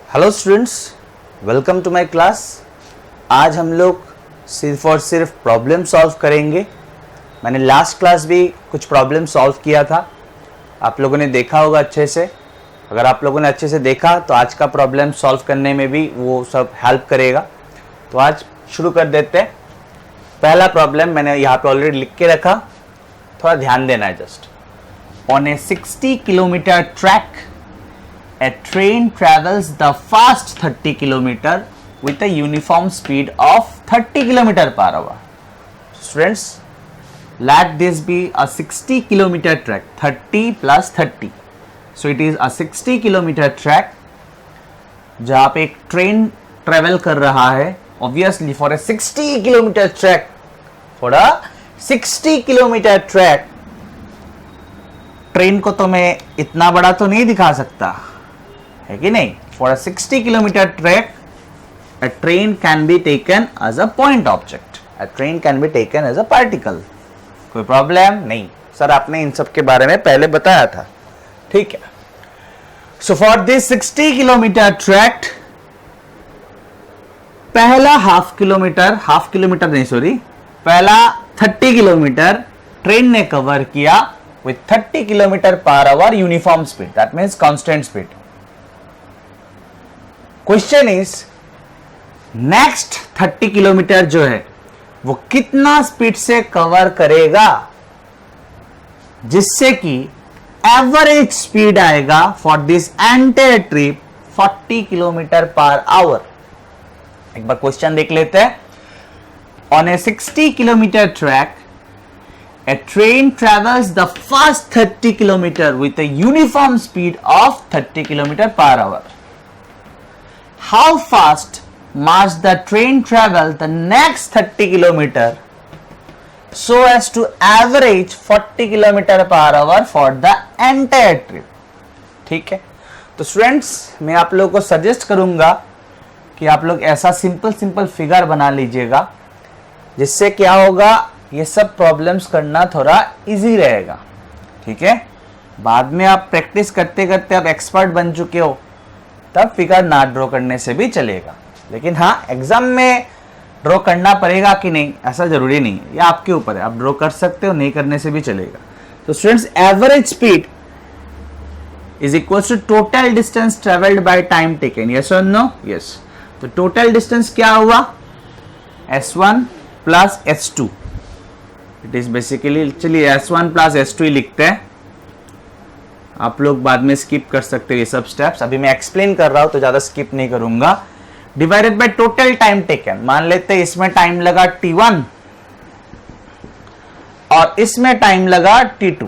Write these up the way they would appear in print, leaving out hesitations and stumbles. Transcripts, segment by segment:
Hello students, welcome to my class. आज हम लोग सिर्फ और सिर्फ प्रॉब्लम सॉल्व करेंगे। मैंने लास्ट क्लास भी कुछ प्रॉब्लम सॉल्व किया था, आप लोगों ने देखा होगा अच्छे से। अगर आप लोगों ने अच्छे से देखा तो आज का प्रॉब्लम सॉल्व करने में भी वो सब हेल्प करेगा। तो आज शुरू कर देते हैं। पहला प्रॉब्लम मैंने यहाँ पे ऑलरेडी लिख के रखा, थोड़ा ध्यान देना है just. On A 60 kilometre track a train travels the fast 30 km with a uniform speed of 30 km per hour. Students, let this be a 60 km track, 30 plus 30. So it is a 60 km track जहाँ पे एक train travel कर रहा है। Obviously for a 60 km track, for a 60 km track, train को तो मैं इतना बड़ा तो नहीं दिखा सकता है कि नहीं। For a 60 kilometre track a train can be taken as a point object, a train can be taken as a particle। कोई प्रॉब्लम नहीं सर, आपने इन सब के बारे में पहले बताया था, ठीक है। So for this 60 kilometre track, पहला हाफ किलोमीटर नहीं सॉरी, पहला 30 किलोमीटर ट्रेन ने कवर किया with 30 kilometre per our uniform speed, that means constant speed. Question is next 30 kilometre जो है वो कितना स्पीड से कवर करेगा, जिससे कि एवरेज स्पीड आएगा for this entire trip 40 kilometre per our. एक बार क्वेश्चन देख लेते हैं। On A 60 kilometre track a train travels the first 30 kilometer with a uniform speed of 30 kilometer per hour. How fast must the train travel the next 30 kilometer so as to average 40 kilometer per hour for the entire trip? ठीक है, तो students मैं आप लोगों को suggest करूंगा कि आप लोग ऐसा सिंपल फिगर बना लीजिएगा, जिससे क्या होगा, ये सब प्रॉब्लम्स करना थोड़ा इजी रहेगा, ठीक है। बाद में आप प्रैक्टिस करते करते आप एक्सपर्ट बन चुके हो, तब फिगर ना ड्रॉ करने से भी चलेगा। लेकिन हाँ, एग्जाम में ड्रॉ करना पड़ेगा कि नहीं ऐसा जरूरी नहीं है, ये आपके ऊपर है। आप ड्रॉ कर सकते हो, नहीं करने से भी चलेगा। तो students, average speed is equal to total distance travelled by time taken, yes और नो? यस। तो टोटल डिस्टेंस क्या हुआ, S1 plus S2। It is basically, चलिए S1 प्लस S2 ही लिखते हैं, आप लोग बाद में स्किप कर सकते हो ये सब स्टेप्स। अभी मैं एक्सप्लेन कर रहा हूं तो ज्यादा स्किप नहीं करूंगा। Divided by total time taken, मान लेते हैं इसमें टाइम लगा T1 और इसमें टाइम लगा T2।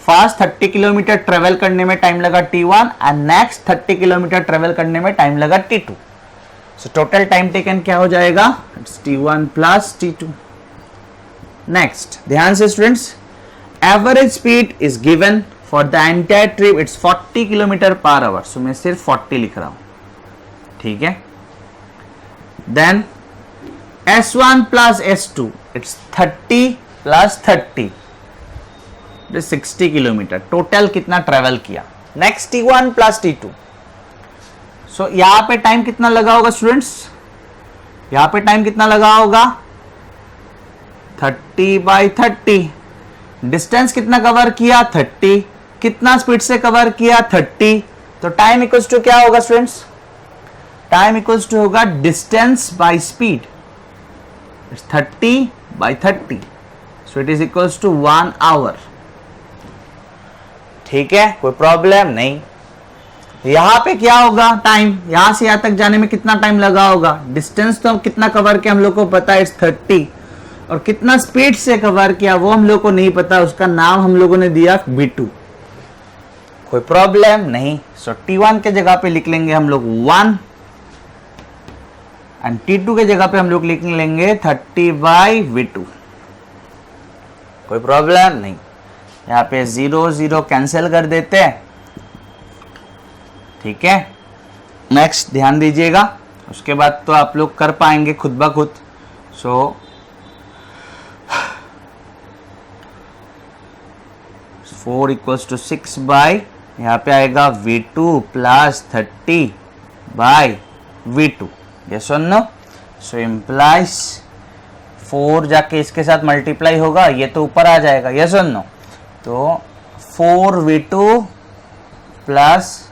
फर्स्ट 30 किलोमीटर ट्रेवल करने में टाइम लगा T1 and next 30 kilometre travel करने में टाइम लगा T2। So total time taken क्या हो जाएगा, it's T1 plus T2। Next, ध्यान से students, average speed is given for the entire trip, it's 40 kilometre per hour. So मैं सिर्फ 40 लिख रहा हूं, ठीक है। Then S1 plus S2, it's 30 plus 30, it is 60 kilometre. Total कितना ट्रेवल किया। Next T1 plus T2। So यहां पे टाइम कितना लगा होगा स्टूडेंट्स, यहां पे टाइम कितना लगा होगा, 30 बाई 30। डिस्टेंस कितना कवर किया, 30। कितना स्पीड से कवर किया, 30। तो टाइम इक्वल्स टू क्या होगा स्टूडेंट्स, टाइम इक्वल्स टू होगा distance by speed, it's 30 by 30। So it is equals to 1 hour, ठीक है। कोई प्रॉब्लम नहीं। यहां पे क्या होगा, टाइम यहां से यहां तक जाने में कितना टाइम लगा होगा, डिस्टेंस तो कितना कवर किया हम लोग को पता है, इट्स 30, और कितना स्पीड से कवर किया वो हम लोग को नहीं पता, उसका नाम हम लोगों ने दिया V2। कोई प्रॉब्लम नहीं। सो T1 के जगह पे लिख लेंगे हम लोग 1 एंड T2 के जगह पे हम लोग लिख लेंगे 30 बाई V2। कोई प्रॉब्लम नहीं। यहाँ पे 0 0 कैंसिल कर देते हैं, ठीक है। नेक्स्ट ध्यान दीजिएगा, उसके बाद तो आप लोग कर पाएंगे खुद ब खुद। सो 4 equals to 6 by यहाँ पे आएगा V2 प्लस 30/V2, यस और नो। सो इम्प्लाइज 4 जाके इसके साथ मल्टीप्लाई होगा, ये तो ऊपर आ जाएगा, यस और नो। तो 4V2 plus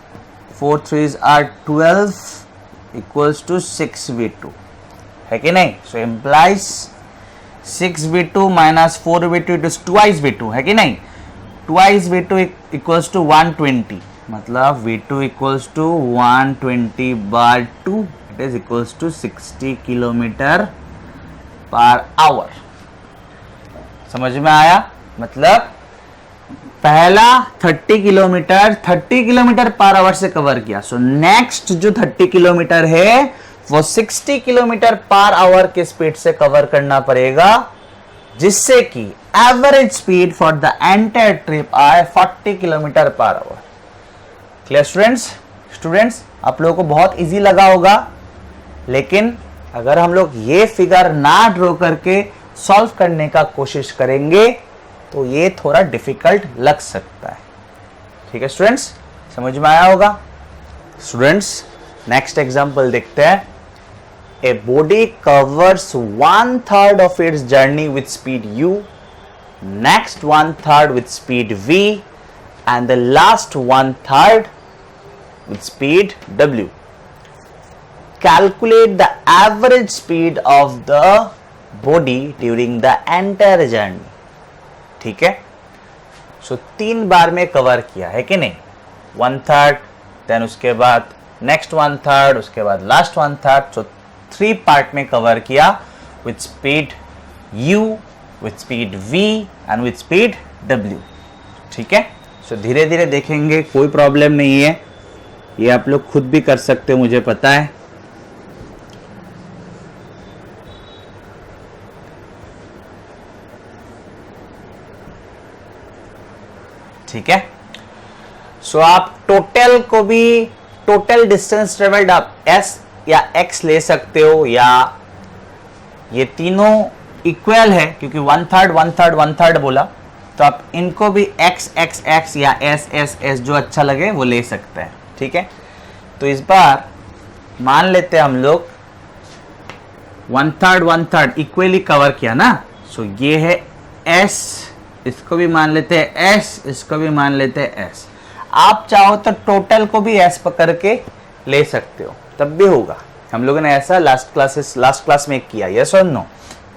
4 3s are 12 equals to 6V2, है कि नहीं। So implies 6V2 minus 4V2 it is twice V2, है कि नहीं। ट्वाइस V2 इक्वल्स टू 120, मतलब V2 equals to 120/2, it is equals to 60 km/h। समझ में आया। मतलब पहला 30 km/h से कवर किया। सो नेक्स्ट जो 30 किलोमीटर है वो 60 km/h के स्पीड से कवर करना पड़ेगा, जिससे कि average speed for the entire trip आए 40 km/h। क्लियर स्टूडेंट्स, आप लोगों को बहुत इजी लगा होगा, लेकिन अगर हम लोग ये फिगर ना ड्रॉ करके सॉल्व करने का कोशिश करेंगे तो ये थोड़ा डिफिकल्ट लग सकता है। ठीक है स्टूडेंट्स, समझ में आया होगा। स्टूडेंट्स नेक्स्ट एग्जांपल देखते हैं। A body covers 1/3 of its journey with speed u, next 1/3 with speed v, and the last 1/3 with speed w. Calculate the average speed of the body during the entire journey. ठीक है। सो 3 बार में cover किया है कि नहीं। 1/3, then उसके बाद next 1/3, उसके बाद लास्ट 1/3। सो 3 पार्ट में कवर किया with speed u, with speed v and with speed w। ठीक है। सो धीरे धीरे देखेंगे, कोई प्रॉब्लम नहीं है, ये आप लोग खुद भी कर सकते हो, मुझे पता है। ठीक है। सो आप टोटल को भी, टोटल डिस्टेंस ट्रेवल्ड आप s या x ले सकते हो, या ये तीनों इक्वल है क्योंकि 1/3 1/3 1/3 बोला, तो आप इनको भी x x x या s s s जो अच्छा लगे वो ले सकते हैं। ठीक है। तो इस बार मान लेते हैं हम लोग 1/3 1/3 इक्वली कवर किया ना। सो ये है s, इसको भी मान लेते हैं s, इसको भी मान लेते हैं s। आप चाहो तो टोटल को भी s पकड़ के ले सकते हो, तब भी होगा। हम लोगों ने ऐसा लास्ट क्लास में किया, यस और नो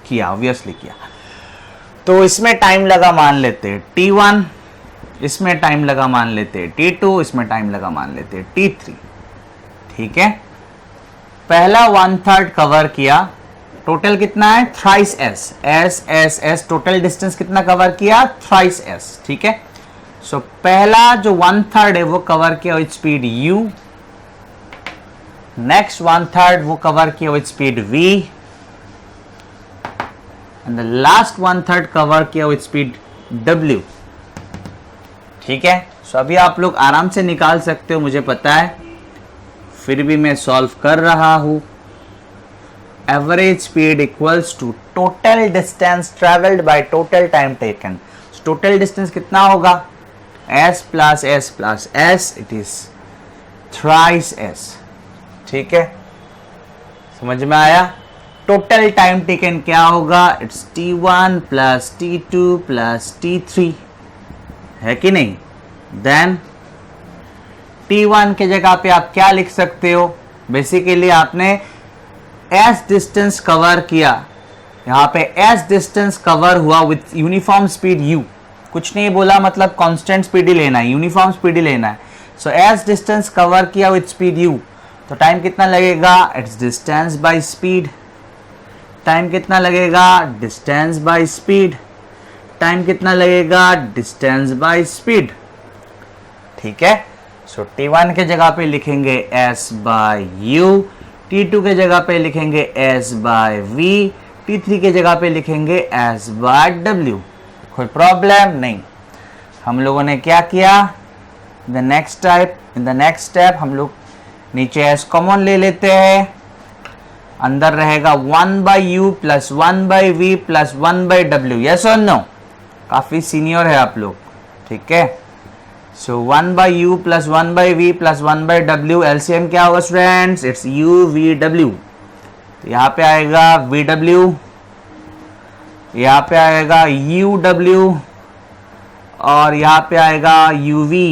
किया, ऑब्वियसली किया। तो इसमें टाइम लगा मान लेते हैं t1, इसमें टाइम लगा मान लेते हैं t2, इसमें टाइम लगा मान लेते हैं t3। ठीक है। पहला 1/3 कवर किया, टोटल कितना है thrice s, s s s, total distance कितना कवर किया थ्राइस s। ठीक है। सो पहला जो 1/3 है वो कवर किया विथ स्पीड u, नेक्स्ट 1/3 वो कवर किया with speed v, and the last 1/3 cover किया विथ स्पीड w। ठीक है। सो अभी आप लोग आराम से निकाल सकते हो, मुझे पता है, फिर भी मैं सॉल्व कर रहा हूं। Average speed equals to total distance travelled by total time taken. Total distance कितना होगा s plus s plus s, it is thrice s। ठीक है, समझ में आया। टोटल टाइम टेकन क्या होगा, it's t1 plus t2 plus t3, है कि नहीं। देन t1 के जगह पे आप क्या लिख सकते हो, बेसिकली आपने s डिस्टेंस कवर किया, यहाँ पे s डिस्टेंस कवर हुआ विथ यूनिफॉर्म स्पीड u, कुछ नहीं बोला, मतलब कांस्टेंट स्पीड ही लेना है, यूनिफॉर्म स्पीड ही लेना है। सो s डिस्टेंस कवर किया विथ स्पीड u, तो टाइम कितना लगेगा, it's distance by speed. Time कितना लगेगा, डिस्टेंस बाय स्पीड। टाइम कितना लगेगा, डिस्टेंस बाय स्पीड। ठीक है। सो t1 के जगह पे लिखेंगे s बाय u, t2 के जगह पे लिखेंगे s बाय v, t3 के जगह पे लिखेंगे s बाय w। कोई प्रॉब्लम नहीं। हम लोगों ने क्या किया, इन द नेक्स्ट स्टेप हम लोग नीचे s कॉमन ले लेते हैं, अंदर रहेगा 1/u plus 1/v plus 1/w, yes और नो। काफी सीनियर है आप लोग, ठीक है। सो 1 by u plus 1 by v plus 1 by w, LCM क्या होगा students? It's u v w। यहाँ पे आएगा v w, यहाँ पे आएगा u w और यहाँ पे आएगा u v।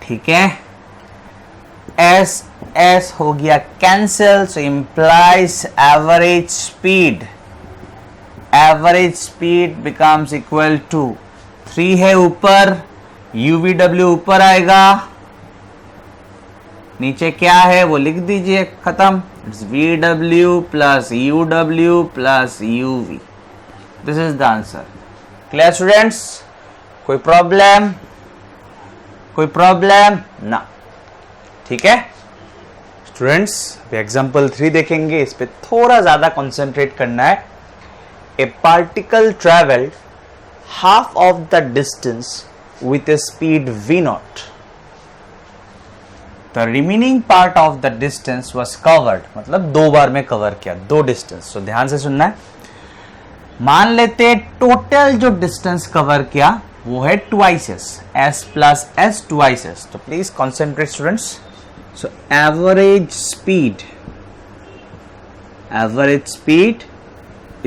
ठीक है, एस एस हो गया cancel, so implies average speed, average speed becomes equal to 3 है ऊपर, UVW ऊपर आएगा, नीचे क्या है वो लिख दीजिए, खत्म। It's VW plus UW plus UV। This is the answer. Clear students? कोई प्रॉब्लम? कोई प्रॉब्लम ना? ठीक है स्टूडेंट्स, अभी एग्जाम्पल 3 देखेंगे, इस पे थोड़ा ज्यादा कंसंट्रेट करना है। ए particle travelled half of the distance with A speed v0, the remaining part of the distance was covered, मतलब 2 बार में कवर किया, 2 डिस्टेंस। तो ध्यान से सुनना है। मान लेते टोटल जो डिस्टेंस कवर किया वो है twice s plus s twice s। तो please concentrate students. So average speed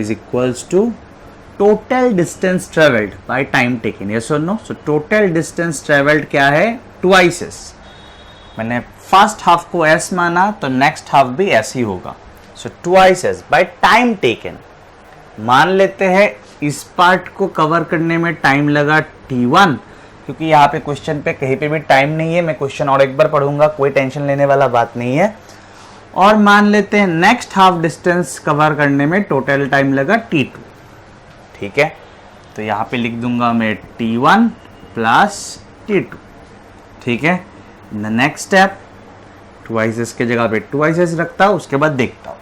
is equals to total distance traveled by time taken, yes or no? So total distance traveled क्या है? Twice s। मैंने first half को s माना तो next half भी s ही होगा। So twice s by time taken। मान लेते हैं इस पार्ट को कवर करने में टाइम लगा t1, क्योंकि यहाँ पे क्वेश्चन पे कहीं पे भी टाइम नहीं है, मैं क्वेश्चन और एक बार पढ़ूंगा, कोई टेंशन लेने वाला बात नहीं है। और मान लेते हैं नेक्स्ट हाफ डिस्टेंस कवर करने में टोटल टाइम लगा t2। ठीक है, तो यहाँ पे लिख दूंगा मैं t1 प्लस t2। ठीक है, in the next step twice S के जगह पे ट्वाइस एस रखता हूं, उसके बाद देखता हूं।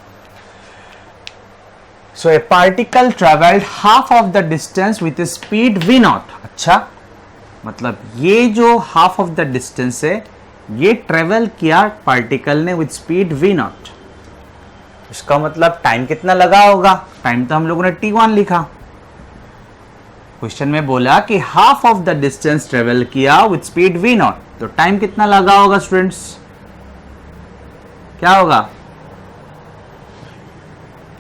So a particle travelled half of the distance with speed v0। अच्छा, मतलब ये जो हाफ ऑफ द डिस्टेंस है ये ट्रेवल किया पार्टिकल ने विथ स्पीड v0। इसका मतलब टाइम कितना लगा होगा? टाइम तो हम लोगों ने t1 लिखा। क्वेश्चन में बोला कि half of the distance travel किया विथ स्पीड v0, तो टाइम कितना लगा होगा स्टूडेंट्स? क्या होगा?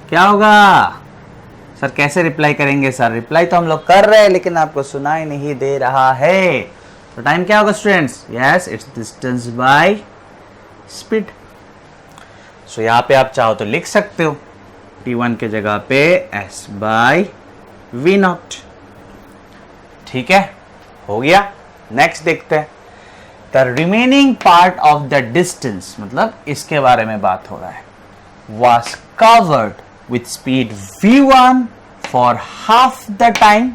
क्या होगा सर? कैसे रिप्लाई करेंगे सर? रिप्लाई तो हम लोग कर रहे हैं लेकिन आपको सुनाई नहीं दे रहा है। तो टाइम क्या होगा students? Yes, it's distance by speed. So यहां पे आप चाहो तो लिख सकते हो t1 के जगह पे s बाय v0। ठीक है, हो गया। नेक्स्ट देखते हैं। The remaining part of the distance, मतलब इसके बारे में बात हो रहा है, was covered with speed v1 for half the time।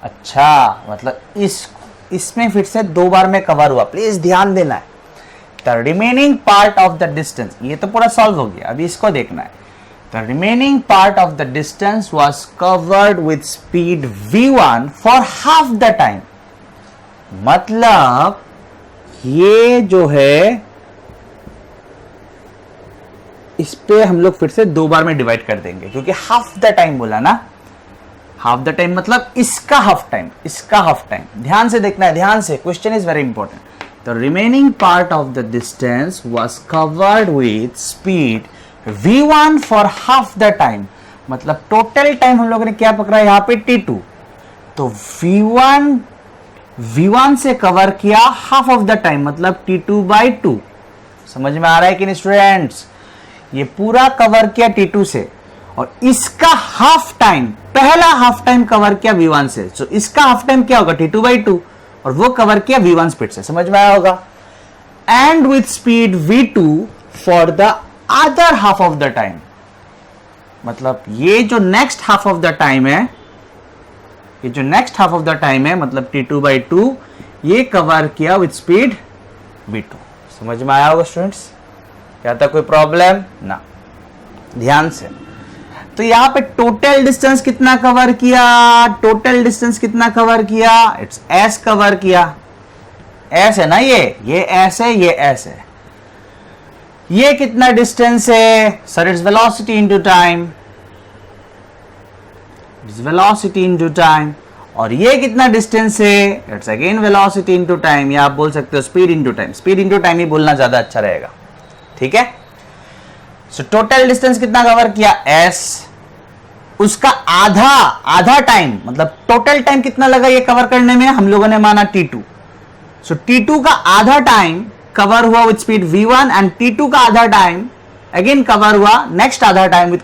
अच्छा, मतलब इसमें फिर से 2 बार में कवर हुआ, प्लीज ध्यान देना है। The remaining part of the distance, ये तो पूरा सॉल्व हो गया, अभी इसको देखना है। The remaining part of the distance was covered with speed v1 for half the time. मतलब ये जो है इस पे हम लोग फिर से 2 बार में डिवाइड कर देंगे, क्योंकि हाफ द टाइम बोला ना। हाफ द टाइम मतलब इसका हाफ टाइम, इसका हाफ टाइम। ध्यान से देखना है, ध्यान से, question is very important. The remaining part of the distance was covered with speed v1 for half the time. मतलब टोटल टाइम हम लोगों ने क्या पकड़ा यहाँ पे? t2। तो v1 से कवर किया हाफ ऑफ द टाइम, मतलब t2/2। समझ में आ रहा है कि नहीं स्टूडेंट्स? ये पूरा कवर किया t2 से, और इसका हाफ टाइम, पहला हाफ टाइम कवर किया v1 से। तो इसका हाफ टाइम क्या होगा? t2/2, और वो कवर किया v1 स्पीड से। समझ में आया होगा? And with speed v2 for the other half of the time. मतलब ये जो next half of the time है, ये जो next half of the time है, मतलब t2/2, ये कवर किया विथ स्पीड v2। समझ में आया होगा स्टूडेंट्स? क्या था कोई प्रॉब्लम? ना, ध्यान से। तो यहां पे टोटल डिस्टेंस कितना कवर किया? टोटल डिस्टेंस कितना कवर किया? इट्स s कवर किया। s है ना, ये s है, ये s है। ये कितना डिस्टेंस है? Sir it's velocity into time. It's velocity into time, और ये कितना डिस्टेंस है, it's again velocity into time, या आप बोल सकते हो speed into time, speed into time ही बोलना ज्यादा अच्छा रहेगा, ठीक है। सो टोटल डिस्टेंस कितना कवर किया, s, उसका आधा टाइम, मतलब टोटल टाइम कितना लगा ये कवर करने में, हम लोगों ने माना t2। सो t2 का आधा टाइम कवर हुआ with speed v1, and t2 का आधा टाइम अगेन कवर हुआ नेक्स्ट आधा टाइम विद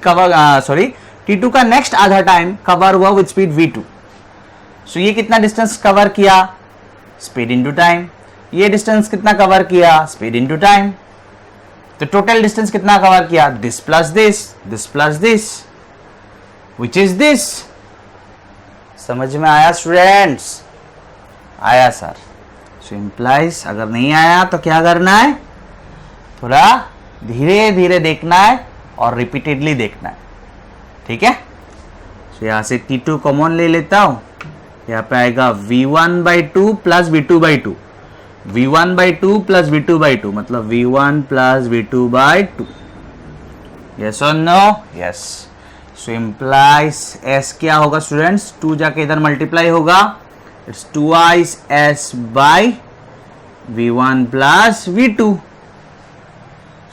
t2 का नेक्स्ट आधा टाइम कवर हुआ विद स्पीड v2। सो ये कितना डिस्टेंस कवर किया, स्पीड इनटू टाइम। ये डिस्टेंस कितना कवर किया, स्पीड इनटू टाइम। तो टोटल डिस्टेंस कितना कवर किया, this plus this, which is this. समझ में आया स्टूडेंट्स, आया सर। सो इम्प्लाइज, अगर नहीं आया तो क्या करना है, थोड़ा धीरे धीरे देखना है और रिपीटेडली देखना है, ठीक है। तो यहां से T2 कॉमन ले लेता हूं, यहां पे आएगा V1/2 plus V2/2, V1/2 plus V2/2, मतलब V1 प्लस V2/2। यस और no, yes. So implies S क्या होगा स्टूडेंट्स, 2 जाके इधर मल्टीप्लाई होगा, it's 2 S by V1 plus V2।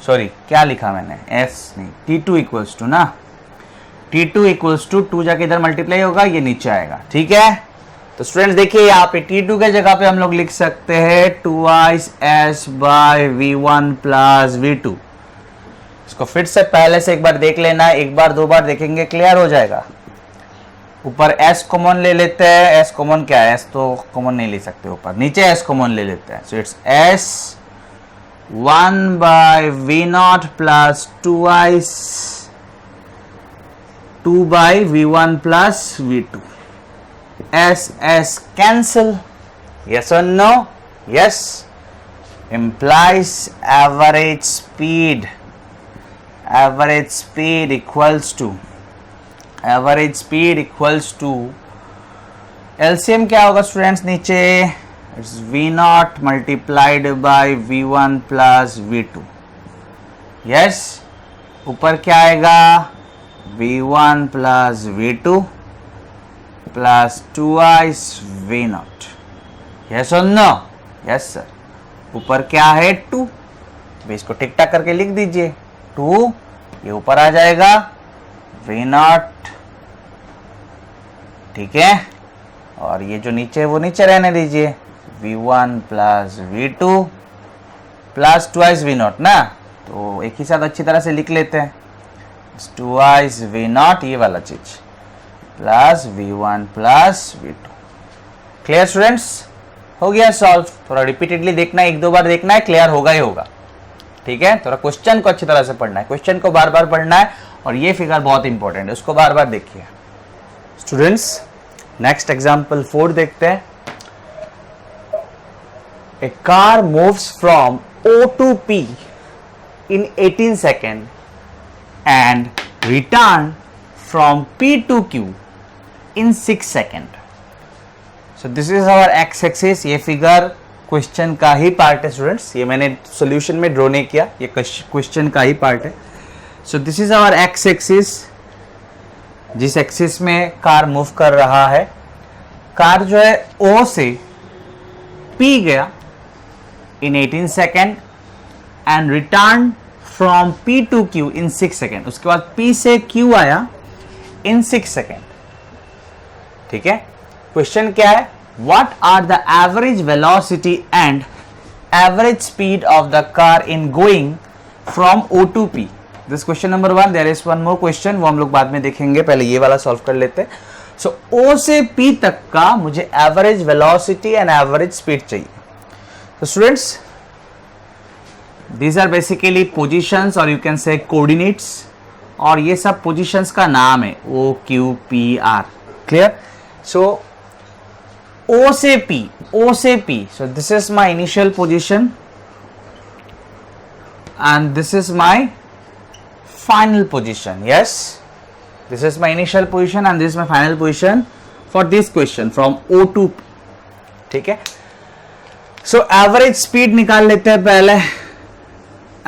Sorry क्या लिखा मैंने, S नहीं, T2 इक्वल्स टू ना, T2 इक्वल्स टू 2 जाके इधर मल्टीप्लाई होगा, ये नीचे आएगा, ठीक है। तो स्टूडेंट्स देखिए यहाँ पे T2 के जगह पे हम लोग लिख सकते हैं 2S bye V1 plus V2। इसको फिर से पहले से एक बार देख लेना, एक बार दो बार देखेंगे क्लियर हो जाएगा। ऊपर S कॉमन ले लेते हैं, S कॉमन क्या है, S तो कॉमन नहीं ले सकते ऊपर, नीचे S कॉमन ले लेते हैं। So it's S 1 by V0 plus 2 by V1 plus V2। S cancel, yes or no, yes, implies average speed equals to LCM क्या होगा स्टूडेंट्स, नीचे it's V0 multiplied by V1 plus V2, yes. ऊपर क्या आएगा, V1 plus V2 plus 2 V0, yes और no, yes sir. ऊपर क्या है 2, इसको टिक टाक करके लिख दीजिए, 2 ये ऊपर आ जाएगा V0, ठीक है। और ये जो नीचे है वो नीचे रहने दीजिए, V1 plus V2 plus 2 V0 ना, तो एक ही साथ अच्छी तरह से लिख लेते हैं, 2 V0 ये वाला चीज plus V1 plus V2। Clear students, हो गया सॉल्व। थोड़ा रिपीटेडली देखना है, एक दो बार देखना है, क्लियर होगा ही होगा, ठीक है। थोड़ा क्वेश्चन को अच्छी तरह से पढ़ना है, क्वेश्चन को बार बार पढ़ना है, और ये फिगर बहुत इंपॉर्टेंट है, उसको बार बार देखिए। स्टूडेंट्स नेक्स्ट एग्जांपल 4 देखते हैं। A car moves from O to P in 18 seconds and return from P to Q in 6 seconds. So this is our x-axis। ये फिगर क्वेश्चन का ही पार्ट है स्टूडेंट्स, ये मैंने सॉल्यूशन में ड्रॉ नहीं किया, ये क्वेश्चन का ही पार्ट है। सो दिस इज आवर x-axis, जिस एक्सिस में कार मूव कर रहा है। कार जो है O से P गया in 18 second and return from P to Q in 6 second. उसके बाद P से Q आया in 6 सेकेंड, ठीक है। क्वेश्चन क्या है, what are the average velocity and average speed of the car in going from O to P? This question number 1. There is one more question, वो हम लोग बाद में देखेंगे, पहले ये वाला सॉल्व कर लेते हैं। सो O से P तक का मुझे average velocity and average speed चाहिए। तो students these are basically positions और you can say coordinates, और ये सब positions का नाम है O, Q, P, R। clear? So O से P, so this is my initial position and this is my final position। yes, this is my initial position and this is my final position for this question from O to P, ठीक है। so average speed निकाल लेते हैं पहले।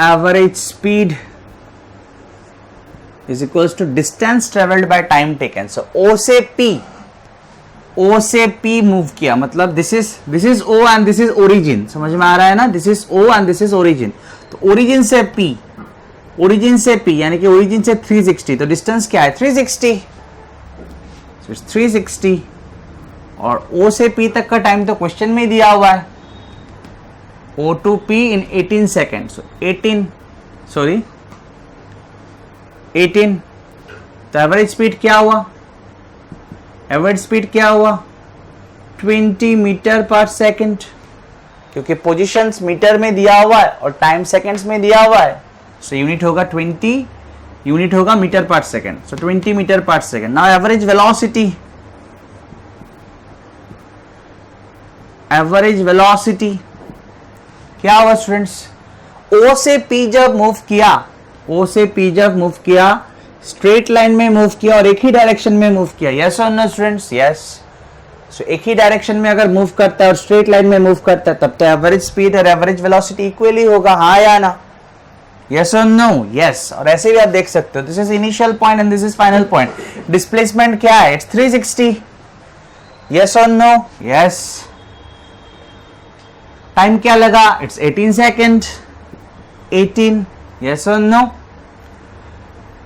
Average speed is equals to distance travelled by time taken. So O से P move किया, मतलब this is O and this is origin. समझ में आ रहा है ना? This is O and this is origin. तो ओरिजिन से P यानी कि ओरिजिन से 360, तो डिस्टेंस क्या है? 360. So it's 360. और O से P तक का टाइम तो क्वेश्चन में दिया हुआ है. O to P in 18 seconds. So 18. तो एवरेज स्पीड क्या हुआ? एवरेज स्पीड क्या हुआ? 20 मीटर पर सेकेंड, क्योंकि पोजीशंस मीटर में दिया हुआ है और टाइम सेकेंड्स में दिया हुआ है. सो यूनिट होगा 20, यूनिट होगा मीटर पर सेकेंड. सो 20 मीटर पर सेकेंड. नाउ एवरेज वेलोसिटी क्या हुआ स्टूडेंट्स? O से P जब मूव किया, स्ट्रेट लाइन में मूव किया और एक ही डायरेक्शन में मूव किया. यस और नो स्टूडेंट्स? यस. सो एक ही डायरेक्शन में अगर मूव करता है और स्ट्रेट लाइन में मूव करता है, तब तो एवरेज स्पीड और एवरेज वेलोसिटी इक्वली होगा. हाँ या ना? यस और नो? यस. और ऐसे भी आप देख सकते हो, this is initial point and this is final point. Displacement क्या है? इट्स 360. यस और नो? यस. टाइम क्या लगा? It's 18 second. 18. यस और नो?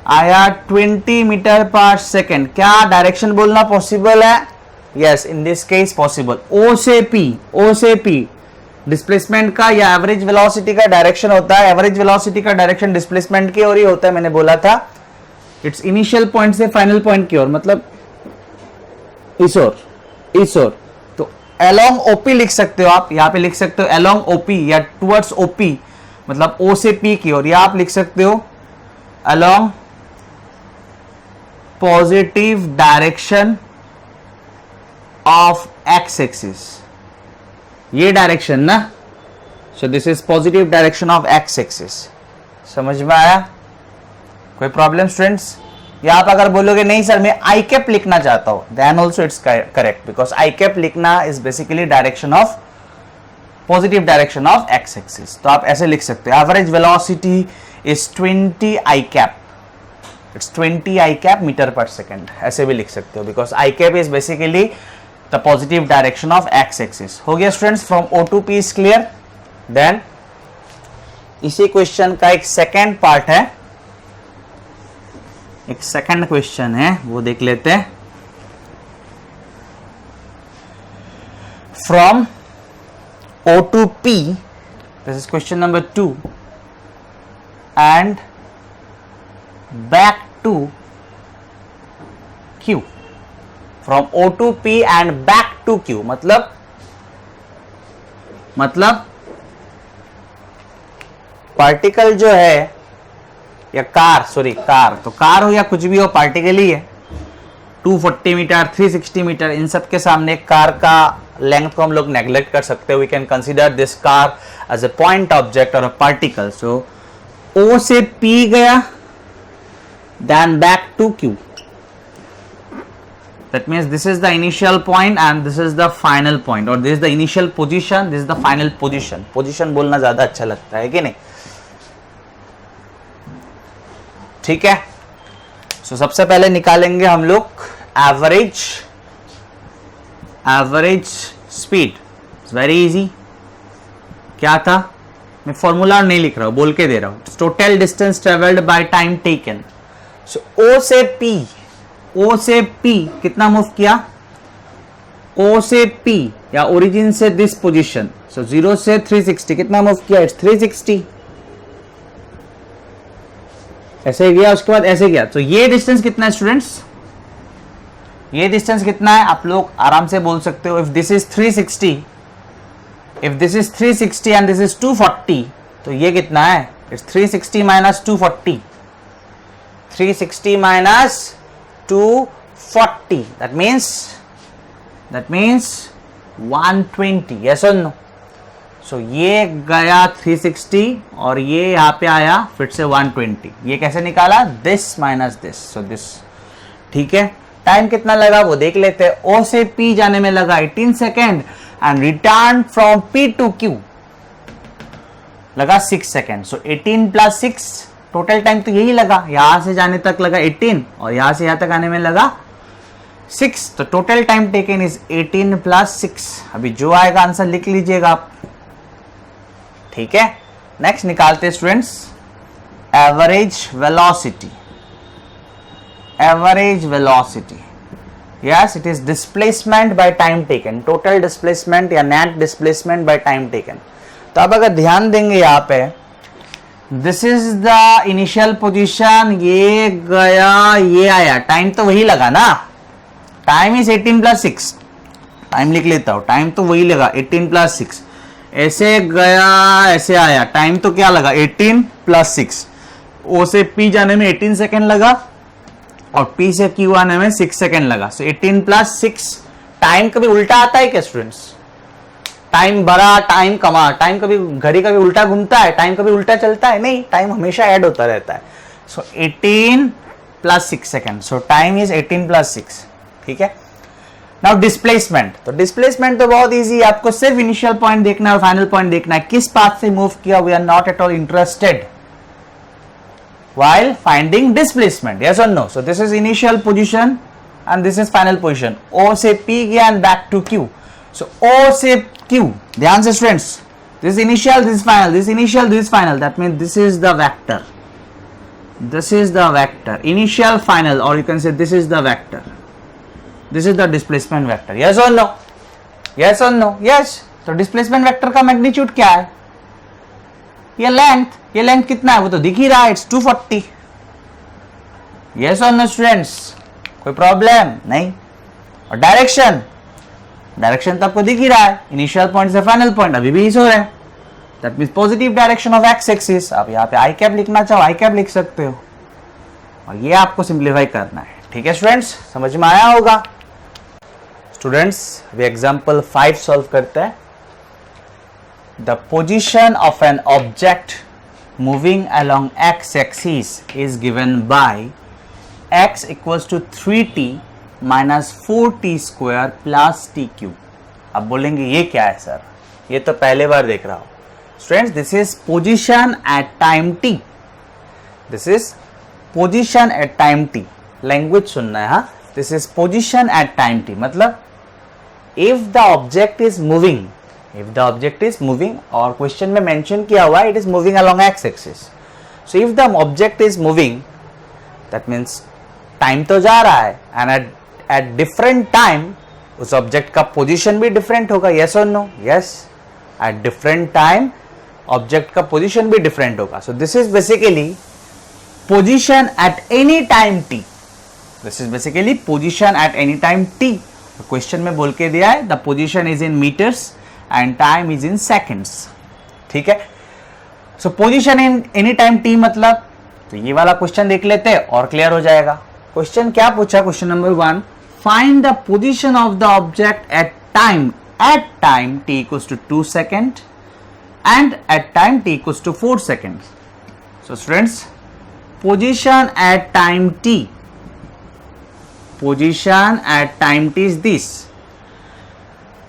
आया 20 मीटर पर सेकेंड. क्या डायरेक्शन बोलना पॉसिबल है? Yes, in this case possible. O से P डिस्प्लेसमेंट का या एवरेज वेलोसिटी का डायरेक्शन होता है. एवरेज वेलोसिटी का डायरेक्शन डिस्प्लेसमेंट की ओर ही होता है, मैंने बोला था. इट्स इनिशियल पॉइंट से फाइनल पॉइंट की ओर, मतलब इस ओर. तो अलोंग OP लिख सकते हो आप. यहां पे लिख सकते हो अलोंग OP या टुवर्ड्स OP, मतलब O से P की ओर. या आप लिख सकते हो along positive direction of x axis. ये डायरेक्शन ना. सो this is positive direction of x axis. समझ में आया? कोई प्रॉब्लम स्टूडेंट्स? या आप अगर बोलोगे नहीं सर मैं आई कैप लिखना चाहता हूं, then also it's correct, because i cap लिखना is basically direction of positive direction of x axis. तो आप ऐसे लिख सकते हो average velocity is 20 i cap. It's 20 i cap metre पर सेकेंड. ऐसे भी लिख सकते हो, because i cap is basically the positive direction of x axis. हो गया students? From O to P is clear. Then इसी क्वेश्चन का एक सेकेंड पार्ट है, एक सेकेंड क्वेश्चन है, वो देख लेते हैं. From O to P, this is question number 2, and back to Q. From O to P and back to Q, मतलब पार्टिकल जो है, या कार, तो कार हो या कुछ भी हो, पार्टिकल ही है. 240 मीटर, 360 मीटर, इन सब के सामने कार का लेंथ को हम लोग नेग्लेक्ट कर सकते हैं. We can consider this car as a point object और अ पार्टिकल. सो O से P गया, then back to Q. That means this is the initial point and this is the final point, or this is the initial position, this is the final position. Position बोलना ज्यादा अच्छा लगता है कि नहीं? ठीक है. So सबसे पहले निकालेंगे हम लोग एवरेज स्पीड. Very easy. क्या था? मैं फॉर्मूला नहीं लिख रहा हूं, बोल के दे रहा हूं. Total distance travelled by time taken. So O से P कितना मूव किया? O से P या ओरिजिन से दिस पोजीशन, सो 0 से 360 कितना मूव किया? इट्स 360. ऐसे गया, उसके बाद ऐसे गया. तो ये डिस्टेंस कितना है स्टूडेंट्स? ये डिस्टेंस कितना है? आप लोग आराम से बोल सकते हो. If this is 360 and this is 240, तो ये कितना है? It's 360 minus 240. 360 minus 240, that means 120. yes or no? So ये गया 360 और ये यहाँ पे आया फिर से 120. ये कैसे निकाला? this minus this, so this. ठीक है. टाइम कितना लगा वो देख लेते हैं. O से P जाने में लगा 18 second and return from P to Q लगा 6 सेकेंड. सो 18 plus 6 टोटल टाइम तो यही लगा, यहां से जाने तक लगा 18 और यहां से यहां तक आने में लगा 6, तो total time taken is 18 plus 6। अभी जो आएगा आंसर लिख लीजिएगा आप, ठीक है। नेक्स्ट निकालते students average velocity. Average velocity, yes it is displacement by time taken, total displacement या net displacement by time taken। तो अब अगर ध्यान देंगे यहाँ पे, this is the initial position, ये गया ये आया, टाइम तो वही लगा ना, टाइम इज 18 प्लस 6, टाइम लिख लेता हूं, टाइम तो वही लगा 18 प्लस 6, ऐसे गया ऐसे आया, टाइम तो क्या लगा 18 प्लस 6, ओ से पी जाने में 18 सेकेंड लगा और P से Q आने में 6 सेकेंड लगा। सो 18 प्लस 6, टाइम कभी उल्टा आता है क्या स्टूडेंट्स? टाइम बढ़ा टाइम कमा, टाइम कभी घड़ी कभी उल्टा घूमता है, टाइम कभी उल्टा चलता है? नहीं, टाइम हमेशा ऐड होता रहता है। सो 18 plus 6 second, so time is 18 plus 6, ठीक है। नाउ डिस्प्लेसमेंट, तो डिस्प्लेसमेंट तो बहुत इजी है, आपको सिर्फ इनिशियल पॉइंट देखना है और फाइनल पॉइंट देखना है, किस पाथ से मूव किया, we are not at all interested while finding displacement, yes or no? So this is initial position and this is final position, O से P गया and back to Q। So O से Q, ध्यान से students, this is initial, this is final, this is initial, this is final, that means this is the vector, this is the vector, initial final, or you can say this is the vector, this is the displacement vector, yes or no? Yes or no? Yes। तो displacement vector का magnitude क्या है? ये length कितना है वो तो दिख ही रहा है, इट्स 240। यस और नो स्टूडेंट्स, कोई प्रॉब्लम नहीं। और डायरेक्शन तो आपको दिख ही रहा है, इनिशियल पॉइंट से फाइनल पॉइंट अभी भी इस हो रहे हैं, that means positive direction of x axis. आप यहाँ पे आई कैप लिखना चाहो आई कैप लिख सकते हो, और ये आपको सिंप्लीफाई करना है, ठीक है स्टूडेंट्स, समझ में आया होगा। स्टूडेंट्स अभी एग्जाम्पल 5 सॉल्व करते हैं। The position of an object moving along x-axis is given by x equals to 3t minus 4t square plus t cube। अब बोलेंगे ये क्या है सर, ये तो पहले बार देख रहा हूं। Students this is position at time t, this is position at time t, language सुनना है, हाँ। This is position at time t, मतलब if the object is moving, if the object is moving, और क्वेश्चन में mention किया हुआ है it is moving along x axis, so if the object is moving that means time तो जा रहा है and at different time उस ऑब्जेक्ट का पोजीशन भी डिफरेंट होगा, yes or no? Yes, at different time object का पोजीशन भी डिफरेंट होगा। so this is basically position at any time t, this is basically position at any time t। Question में बोल के दिया है the position is in meters and time is in seconds, ठीक है। So position in any time t मतलब, तो ये वाला क्वेश्चन देख लेते हैं और क्लियर हो जाएगा। क्वेश्चन क्या पूछा, question number 1, find the position of the object at time t equals to 2 second and at time t equals to 4 second. So students position at time t, position at time t is this,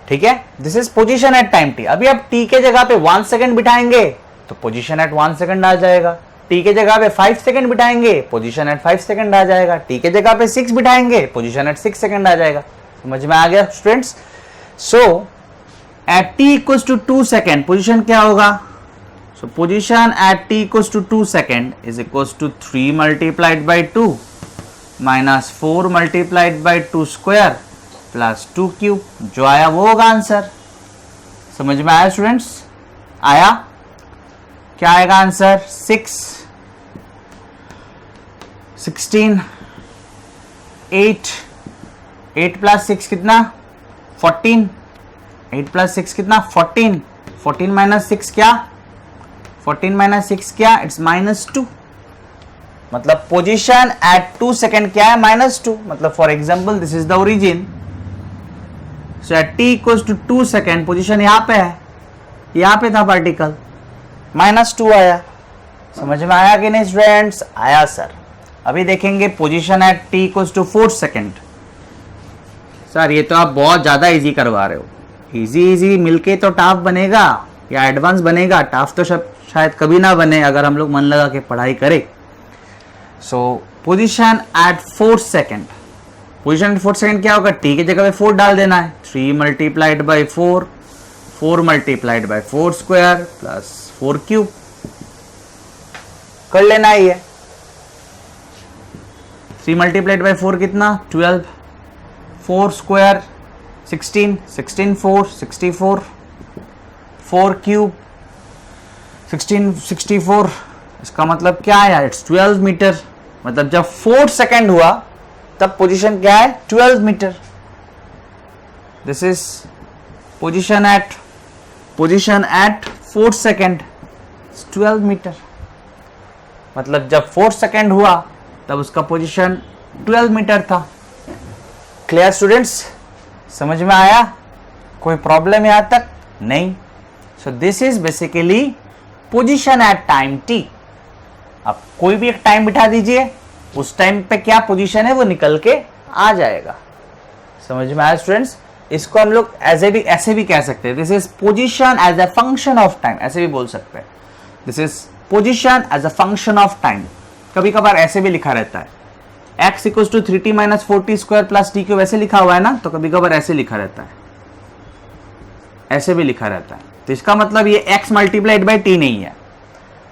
ठीक है। This is position at time t। अभी आप t के जगह पे 1 second बिठाएंगे तो position eight 1 second आ जाएगा, t के जगह पे 5 सेकंड बिठाएंगे पोजीशन एट 5 सेकंड आ जाएगा, t के जगह पे 6 बिठाएंगे पोजीशन एट 6 सेकंड आ जाएगा। समझ में आ गया students? So at t equals to 2 second position क्या होगा, so position at t equals to 2 second is equals to 3 multiplied by 2 minus 4 multiplied by 2 square plus 2 cube, जो आया वो होगा आंसर। समझ में आया स्टूडेंट्स? आया? क्या आएगा आंसर? 16 8 प्लस 6 कितना 14, 8 प्लस 6 कितना 14, 14 माइनस 6 क्या 14 माइनस 6 क्या, इट्स -2, मतलब पोजीशन एट 2 सेकेंड क्या है -2, मतलब for example this is the origin, so at t equals to 2 second position यहाँ पे है, यहाँ पे था पार्टिकल, -2 आया। समझ में आया कि नहीं स्टूडेंट्स? आया सर। अभी देखेंगे position at t equals to 4 second. Sir ये तो आप बहुत ज्यादा इजी करवा रहे हो, इजी मिलके तो टाफ बनेगा या एडवांस बनेगा, टाफ तो शायद कभी ना बने अगर हम लोग मन लगा के पढ़ाई करें. So position at 4 second. Position at 4 second क्या होगा? टी की जगह पे 4 डाल देना है. 3 multiplied by 4, 4 multiplied by 4 square plus 4 cube कर लेना ही है. 3 मल्टीप्लाइड बाई 4 कितना? 12. 4 स्क्वायर 16, 16 4 64, 4 क्यूब 16 64. इसका मतलब क्या है? It's 12 metre. मतलब जब 4 सेकेंड हुआ तब पोजीशन क्या है? 12 metre. This is position at 4 second 12 metre. मतलब जब 4 सेकेंड हुआ तब उसका पोजीशन 12 मीटर था. Clear students? समझ में आया? कोई प्रॉब्लम यहां तक? नहीं. So this is basically position at time T. अब कोई भी एक टाइम बिठा दीजिए, उस टाइम पे क्या पोजीशन है वो निकल के आ जाएगा. समझ में आया स्टूडेंट्स? इसको हम लोग ऐसे भी कह सकते हैं. This is position as a function of time. ऐसे भी बोल सकते हैं. This is position as a function of time. कभी कभार ऐसे भी लिखा रहता है. x equals to 3t minus 4t square plus t cube ऐसे लिखा हुआ है ना, तो कभी कभार ऐसे लिखा रहता है. ऐसे भी लिखा रहता है. तो इसका मतलब ये x मल्टीप्लाइड बाई t नहीं है.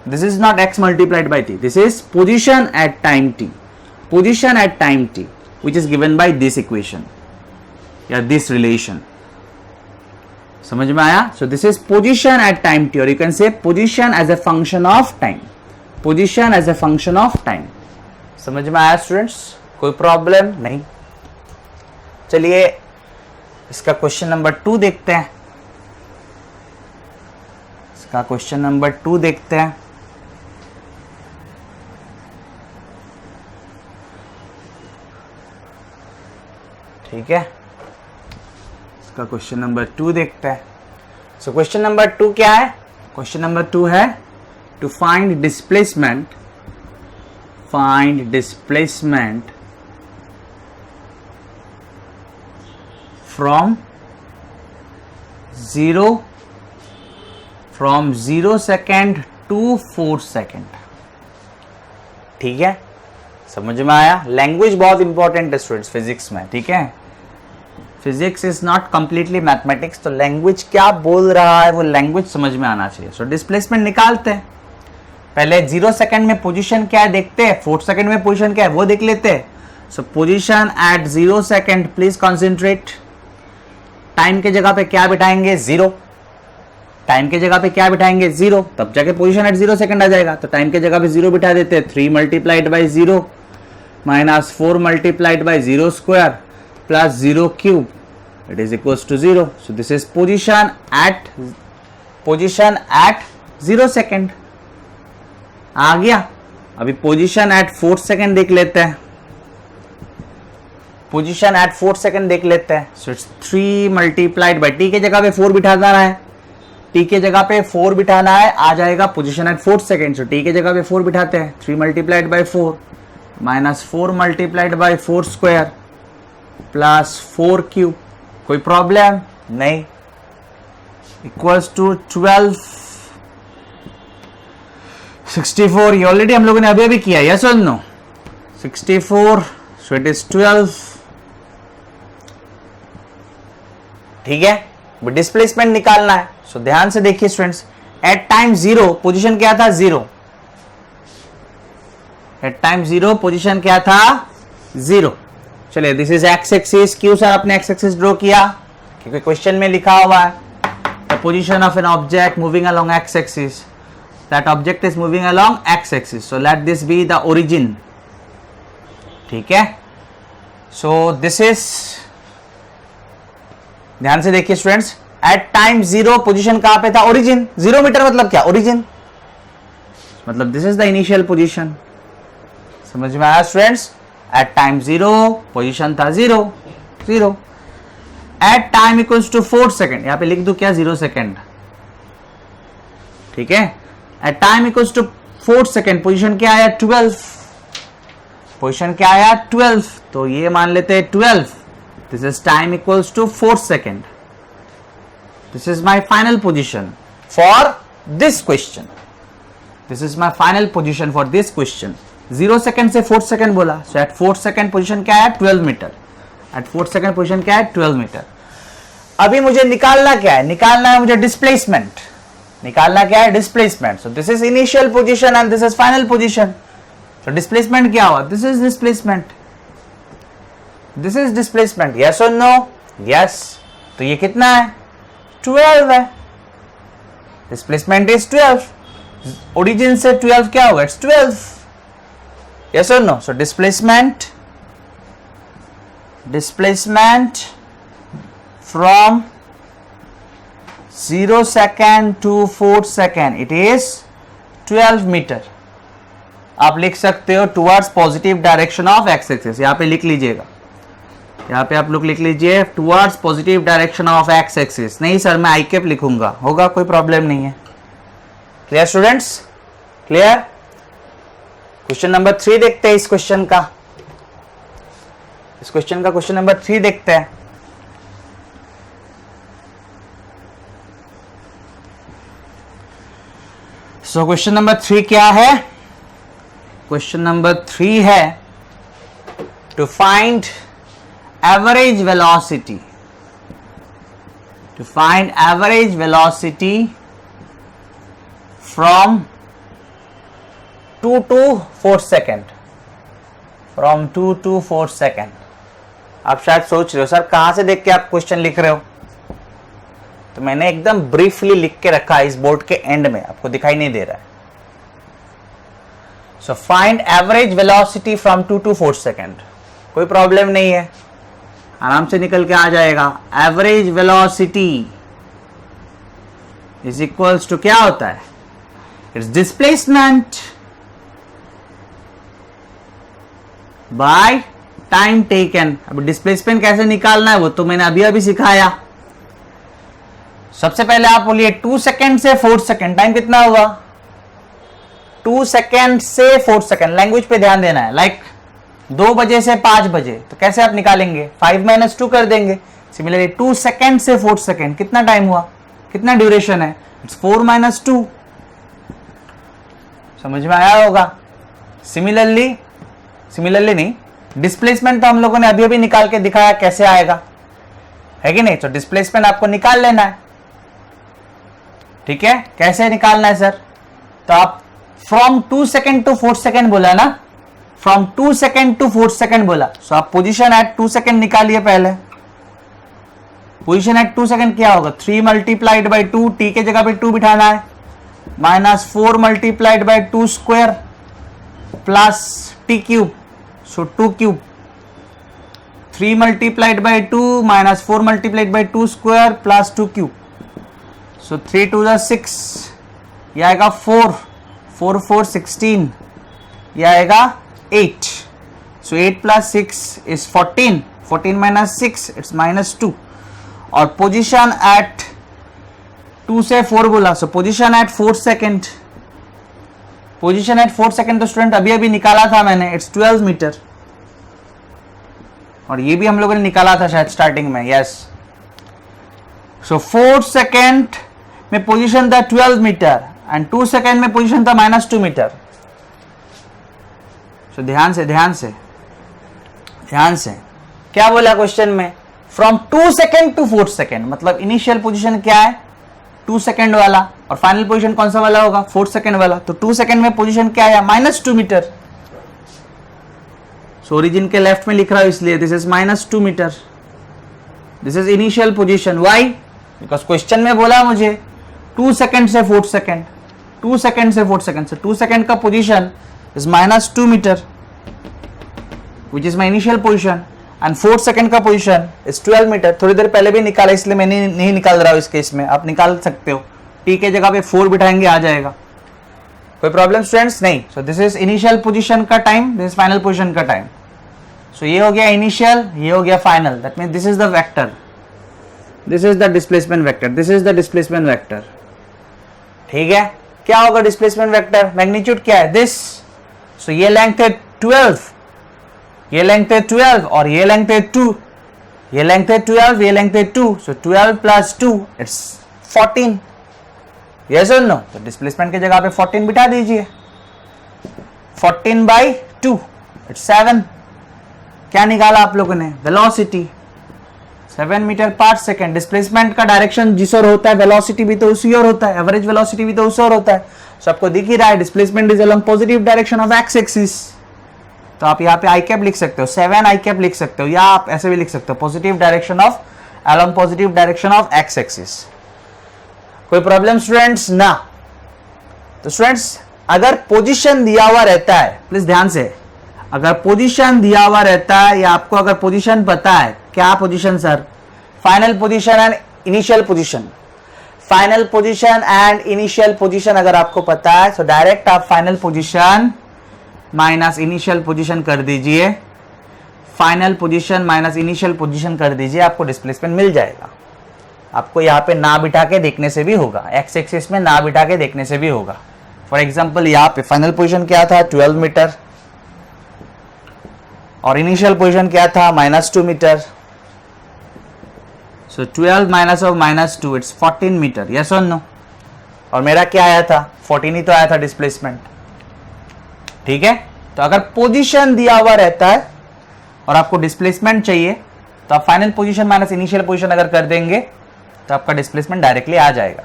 This is not x multiplied by t. This is position at time t. Position at time t which is given by this equation या this relation. समझ में आया? So this is position at time t, or you can say position as a function of time. Position as a function of time. समझ में आया students? कोई problem नहीं. चलिए इसका क्वेश्चन नंबर 2 देखते हैं. इसका क्वेश्चन नंबर 2 देखते हैं. ठीक है, इसका क्वेश्चन नंबर 2 देखते हैं. सो क्वेश्चन नंबर 2 क्या है? क्वेश्चन नंबर 2 है to find displacement from 0 second to 4 second. ठीक है, समझ में आया? लैंग्वेज बहुत इंपॉर्टेंट है स्टूडेंट्स फिजिक्स में. ठीक है, physics is not completely mathematics. तो लैंग्वेज क्या बोल रहा है वो लैंग्वेज समझ में आना चाहिए. सो डिस्प्लेसमेंट निकालते हैं. पहले 0 सेकेंड में पोजीशन क्या है देखते हैं. 4 सेकेंड में पोजीशन क्या है वो देख लेते हैं. So position at 0 second, please concentrate. Time के जगह पे क्या बिठाएंगे? 0. टाइम के जगह पे क्या बिठाएंगे? 0. तब जाके पोजीशन एट 0 सेकेंड आ जाएगा. तो टाइम के जगह पे 0 बिठा देते हैं. 3 multiplied by 0 minus 4 multiplied by 0 square plus 0 cube. It is equals to 0. So this is position at 0 second. आ गया. अभी पोजीशन एट 4 सेकेंड देख लेते हैं. पोजीशन एट 4 सेकेंड देख लेते हैं. So it's 3 multiplied by T के जगह पे 4 बिठाना है. टी के जगह पे 4 बिठाना है, आ जाएगा position at 4 second. So T के जगह पे 4 बिठाते हैं. 3 multiplied by 4 minus 4 multiplied by 4 square plus 4 cube. कोई प्रॉब्लम नहीं. Equals to 12 64. ये ऑलरेडी हम लोगों ने अभी अभी किया. यस और नो? 64. So it is 12. ठीक है, डिस्प्लेसमेंट निकालना है. सो ध्यान से देखिए स्टूडेंट्स. एट टाइम 0 पोजीशन क्या था? 0. एट टाइम 0 पोजीशन क्या था? 0. चलिए, दिस इज एक्स एक्सिस. क्यों सर आपने एक्स एक्सिस ड्रॉ किया? क्योंकि क्वेश्चन में लिखा हुआ है the position of an object moving along x axis. That object is moving along x axis. So let this be the origin. ठीक है, सो दिस इज, ध्यान से देखिए स्टूडेंट्स. एट टाइम 0 पोजीशन कहां पे था? ओरिजिन. 0 मीटर मतलब क्या? ओरिजिन. मतलब this is the initial position. समझ में आया स्टूडेंट्स? एट टाइम 0 पोजीशन था 0. At time equals to 4 second. यहां पे लिख दू क्या? 0 सेकेंड. ठीक है, at time equals to 4 second position क्या आया? 12. पोजीशन क्या आया? 12. तो ये मान लेते हैं 12. This is time equals to 4 second. This is my final position for this question. This is my final position for this question. 0 second से 4 सेकेंड बोला, सो एट 4 सेकेंड पोजिशन क्या है 12 मीटर. एट 4 सेकेंड पोजिशन क्या है 12 metre. अभी मुझे निकालना क्या है, निकालना है मुझे डिस्प्लेसमेंट. निकालना क्या है displacement. So this is initial position and this is final position. So displacement क्या हुआ, this is displacement. This is displacement. Yes और नो, यस. तो ये कितना है 12 है. Displacement is 12. ओरिजिन से 12 क्या होगा, इट्स 12. यस और no. So displacement from 0 second to 4 second it is 12 metre. आप लिख सकते हो towards positive direction of x axis. यहां पे लिख लीजिएगा, यहां पे आप लोग लिख लीजिए towards positive direction of x axis. नहीं सर मैं आई कैप लिखूंगा, होगा, कोई प्रॉब्लम नहीं है. Clear students, clear. Question number 3 देखते हैं इस क्वेश्चन का. इस क्वेश्चन का क्वेश्चन नंबर 3 देखते हैं. सो क्वेश्चन नंबर 3 क्या है, क्वेश्चन नंबर 3 है to find average velocity. To find average velocity from 2 to 4 second. फ्रॉम 2 to 4 सेकेंड. आप शायद सोच रहे हो सर कहां से देख के आप क्वेश्चन लिख रहे हो, तो मैंने एकदम ब्रीफली लिख के रखा है इस बोर्ड के एंड में, आपको दिखाई नहीं दे रहा है. So find average velocity from 2 to 4 second. कोई प्रॉब्लम नहीं है, आराम से निकल के आ जाएगा. Average velocity is equals to क्या होता है, it's displacement by time taken. अब डिस्प्लेसमेंट कैसे निकालना है वो तो मैंने अभी अभी सिखाया. सबसे पहले आप बोलिए 2 सेकेंड से 4 सेकेंड, टाइम कितना होगा 2 सेकेंड से 4 सेकेंड. लैंग्वेज पे ध्यान देना है. लाइक 2 बजे से 5 बजे, तो कैसे आप निकालेंगे 5 - 2 कर देंगे. सिमिलरली 2 सेकेंड से 4 सेकेंड कितना टाइम हुआ, कितना ड्यूरेशन है, इट्स 4 - 2. समझ में आया होगा. सिमिलरली नहीं, डिस्प्लेसमेंट तो हम लोगों ने अभी अभी निकाल के दिखाया कैसे आएगा, है कि नहीं. तो डिस्प्लेसमेंट आपको निकाल लेना है. ठीक है, कैसे निकालना है सर, तो आप फ्रॉम 2 सेकेंड टू 4 सेकेंड बोला ना, फ्रॉम 2 सेकेंड टू 4 सेकेंड बोला. सो आप पोजीशन एट 2 सेकेंड निकालिए. पहले पोजीशन एट 2 सेकेंड क्या होगा, 3 मल्टीप्लाइड बाई 2, टी के जगह पे 2 बिठाना है, -4 multiplied by 2 square plus T cube. So 2 cube. 3 multiplied by 2 -4 multiplied by 2 square plus 2 cube. सो 3 2 6, यह आएगा 4, 4 4 16, यह आएगा 8. So 8 + 6 is 14, 14 - 6 it's -2. और पोजीशन एट 2 से 4 बोला, so position at 4 second. Position at 4 second तो स्टूडेंट अभी अभी निकाला था मैंने, इट्स 12 मीटर. और ये भी हम लोगों ने निकाला था शायद स्टार्टिंग में. यस. सो 4 सेकेंड में पोजीशन था 12 मीटर एंड 2 सेकेंड में पोजीशन था -2 मीटर. सो ध्यान से क्या बोला क्वेश्चन में, फ्रॉम 2 सेकेंड टू 4 सेकेंड. मतलब इनिशियल पोजीशन क्या है 2 सेकेंड वाला, और फाइनल पोजीशन कौन सा वाला होगा 4 सेकेंड वाला. तो 2 सेकेंड में पोजीशन क्या है -2 मीटर. सो ओरिजिन के लेफ्ट में लिख रहा हूं इसलिए this is -2 metre. This is initial position. Why, because question में बोला मुझे 2 सेकेंड से 4 सेकेंड, 2 सेकेंड से 4 सेकेंड. से 2 सेकेंड का position is -2 metre which is my initial position, and 4 second का पोजीशन इज 12 मीटर. थोड़ी देर पहले भी निकाला इसलिए मैं नहीं निकाल रहा हूं इस केस में, आप निकाल सकते हो. टी के जगह पे 4 बिठाएंगे आ जाएगा. कोई प्रॉब्लम स्टूडेंट्स नहीं. So this is initial position का time, this is final position का टाइम. सो ये हो गया इनिशियल, ये हो गया final. That mean this is the vector, this is the displacement vector, this is the displacement vector. ठीक है, क्या होगा डिस्प्लेसमेंट वेक्टर, मैग्नीट्यूड क्या है दिस. सो ये लेंथ है 12, ये लेंथ है 12 और ये लेंथ है 2, ये लेंथ है 12, ये लेंथ है 2. सो 12 + 2 इट्स 14. यस और नो? तो डिस्प्लेसमेंट की जगह पे 14 बिठा दीजिए, 14/2 इट्स 7। क्या निकाला आप लोगों ने? वेलोसिटी 7 मीटर पर सेकेंड। डिस्प्लेसमेंट का डायरेक्शन जिस ओर होता है, वेलोसिटी भी तो उसी ओर होता है, एवरेज वेलोसिटी भी तो उस ओर होता है। सबको दिख ही रहा है, displacement is along positive direction of x axis. तो आप यहाँ पे आई कैप लिख सकते हो, 7 आई कैप लिख सकते हो, या आप ऐसे भी लिख सकते हो positive direction of along positive direction of x axis. कोई प्रॉब्लम स्टूडेंट्स? ना। तो स्टूडेंट्स अगर पोजीशन दिया हुआ रहता है, प्लीज ध्यान से, अगर पोजीशन दिया हुआ रहता है या आपको अगर पोजीशन पता है, क्या position sir? Final position and initial position. Final position and initial position अगर आपको पता है तो डायरेक्ट आप final position minus initial position कर दीजिए, final position minus initial position कर दीजिए, आपको डिस्प्लेसमेंट मिल जाएगा। आपको यहाँ पे ना बिठा के देखने से भी होगा, एक्स एक्सिस में ना बिठा के देखने से भी होगा। फॉर एग्जांपल यहाँ पे फाइनल पोजीशन क्या था? 12 मीटर, और इनिशियल पोजीशन क्या था? -2 metre. So 12 minus of -2 it's 14 metre, yes और नो? और मेरा क्या आया था? 14 ही तो आया था डिस्प्लेसमेंट। ठीक है, तो अगर पोजीशन दिया हुआ रहता है और आपको डिस्प्लेसमेंट चाहिए तो आप final position minus initial position अगर कर देंगे तो आपका डिस्प्लेसमेंट डायरेक्टली आ जाएगा।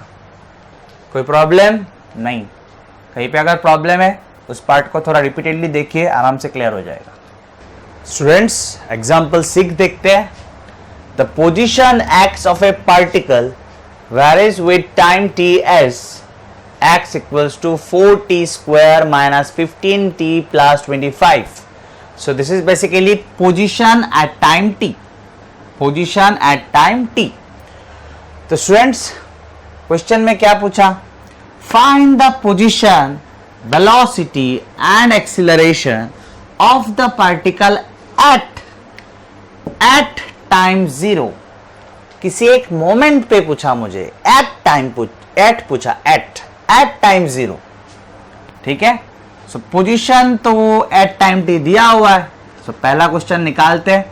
कोई प्रॉब्लम नहीं। कहीं पे अगर प्रॉब्लम है उस पार्ट को थोड़ा रिपीटेडली देखिए, आराम से क्लियर हो जाएगा। स्टूडेंट्स एग्जांपल 6 देखते हैं। The position x of A particle varies with time ts, x equals to 4t square minus 15t plus 25. So this is basically position at time t. Position at time t. तो students question में क्या पूछा? Find the position, velocity and acceleration of the particle at time 0। किसी एक moment पे पूछा मुझे, eight पूछा, एट टाइम 0। ठीक है, सो पोजीशन तो एट टाइम टी दिया हुआ है। सो पहला क्वेश्चन निकालते हैं,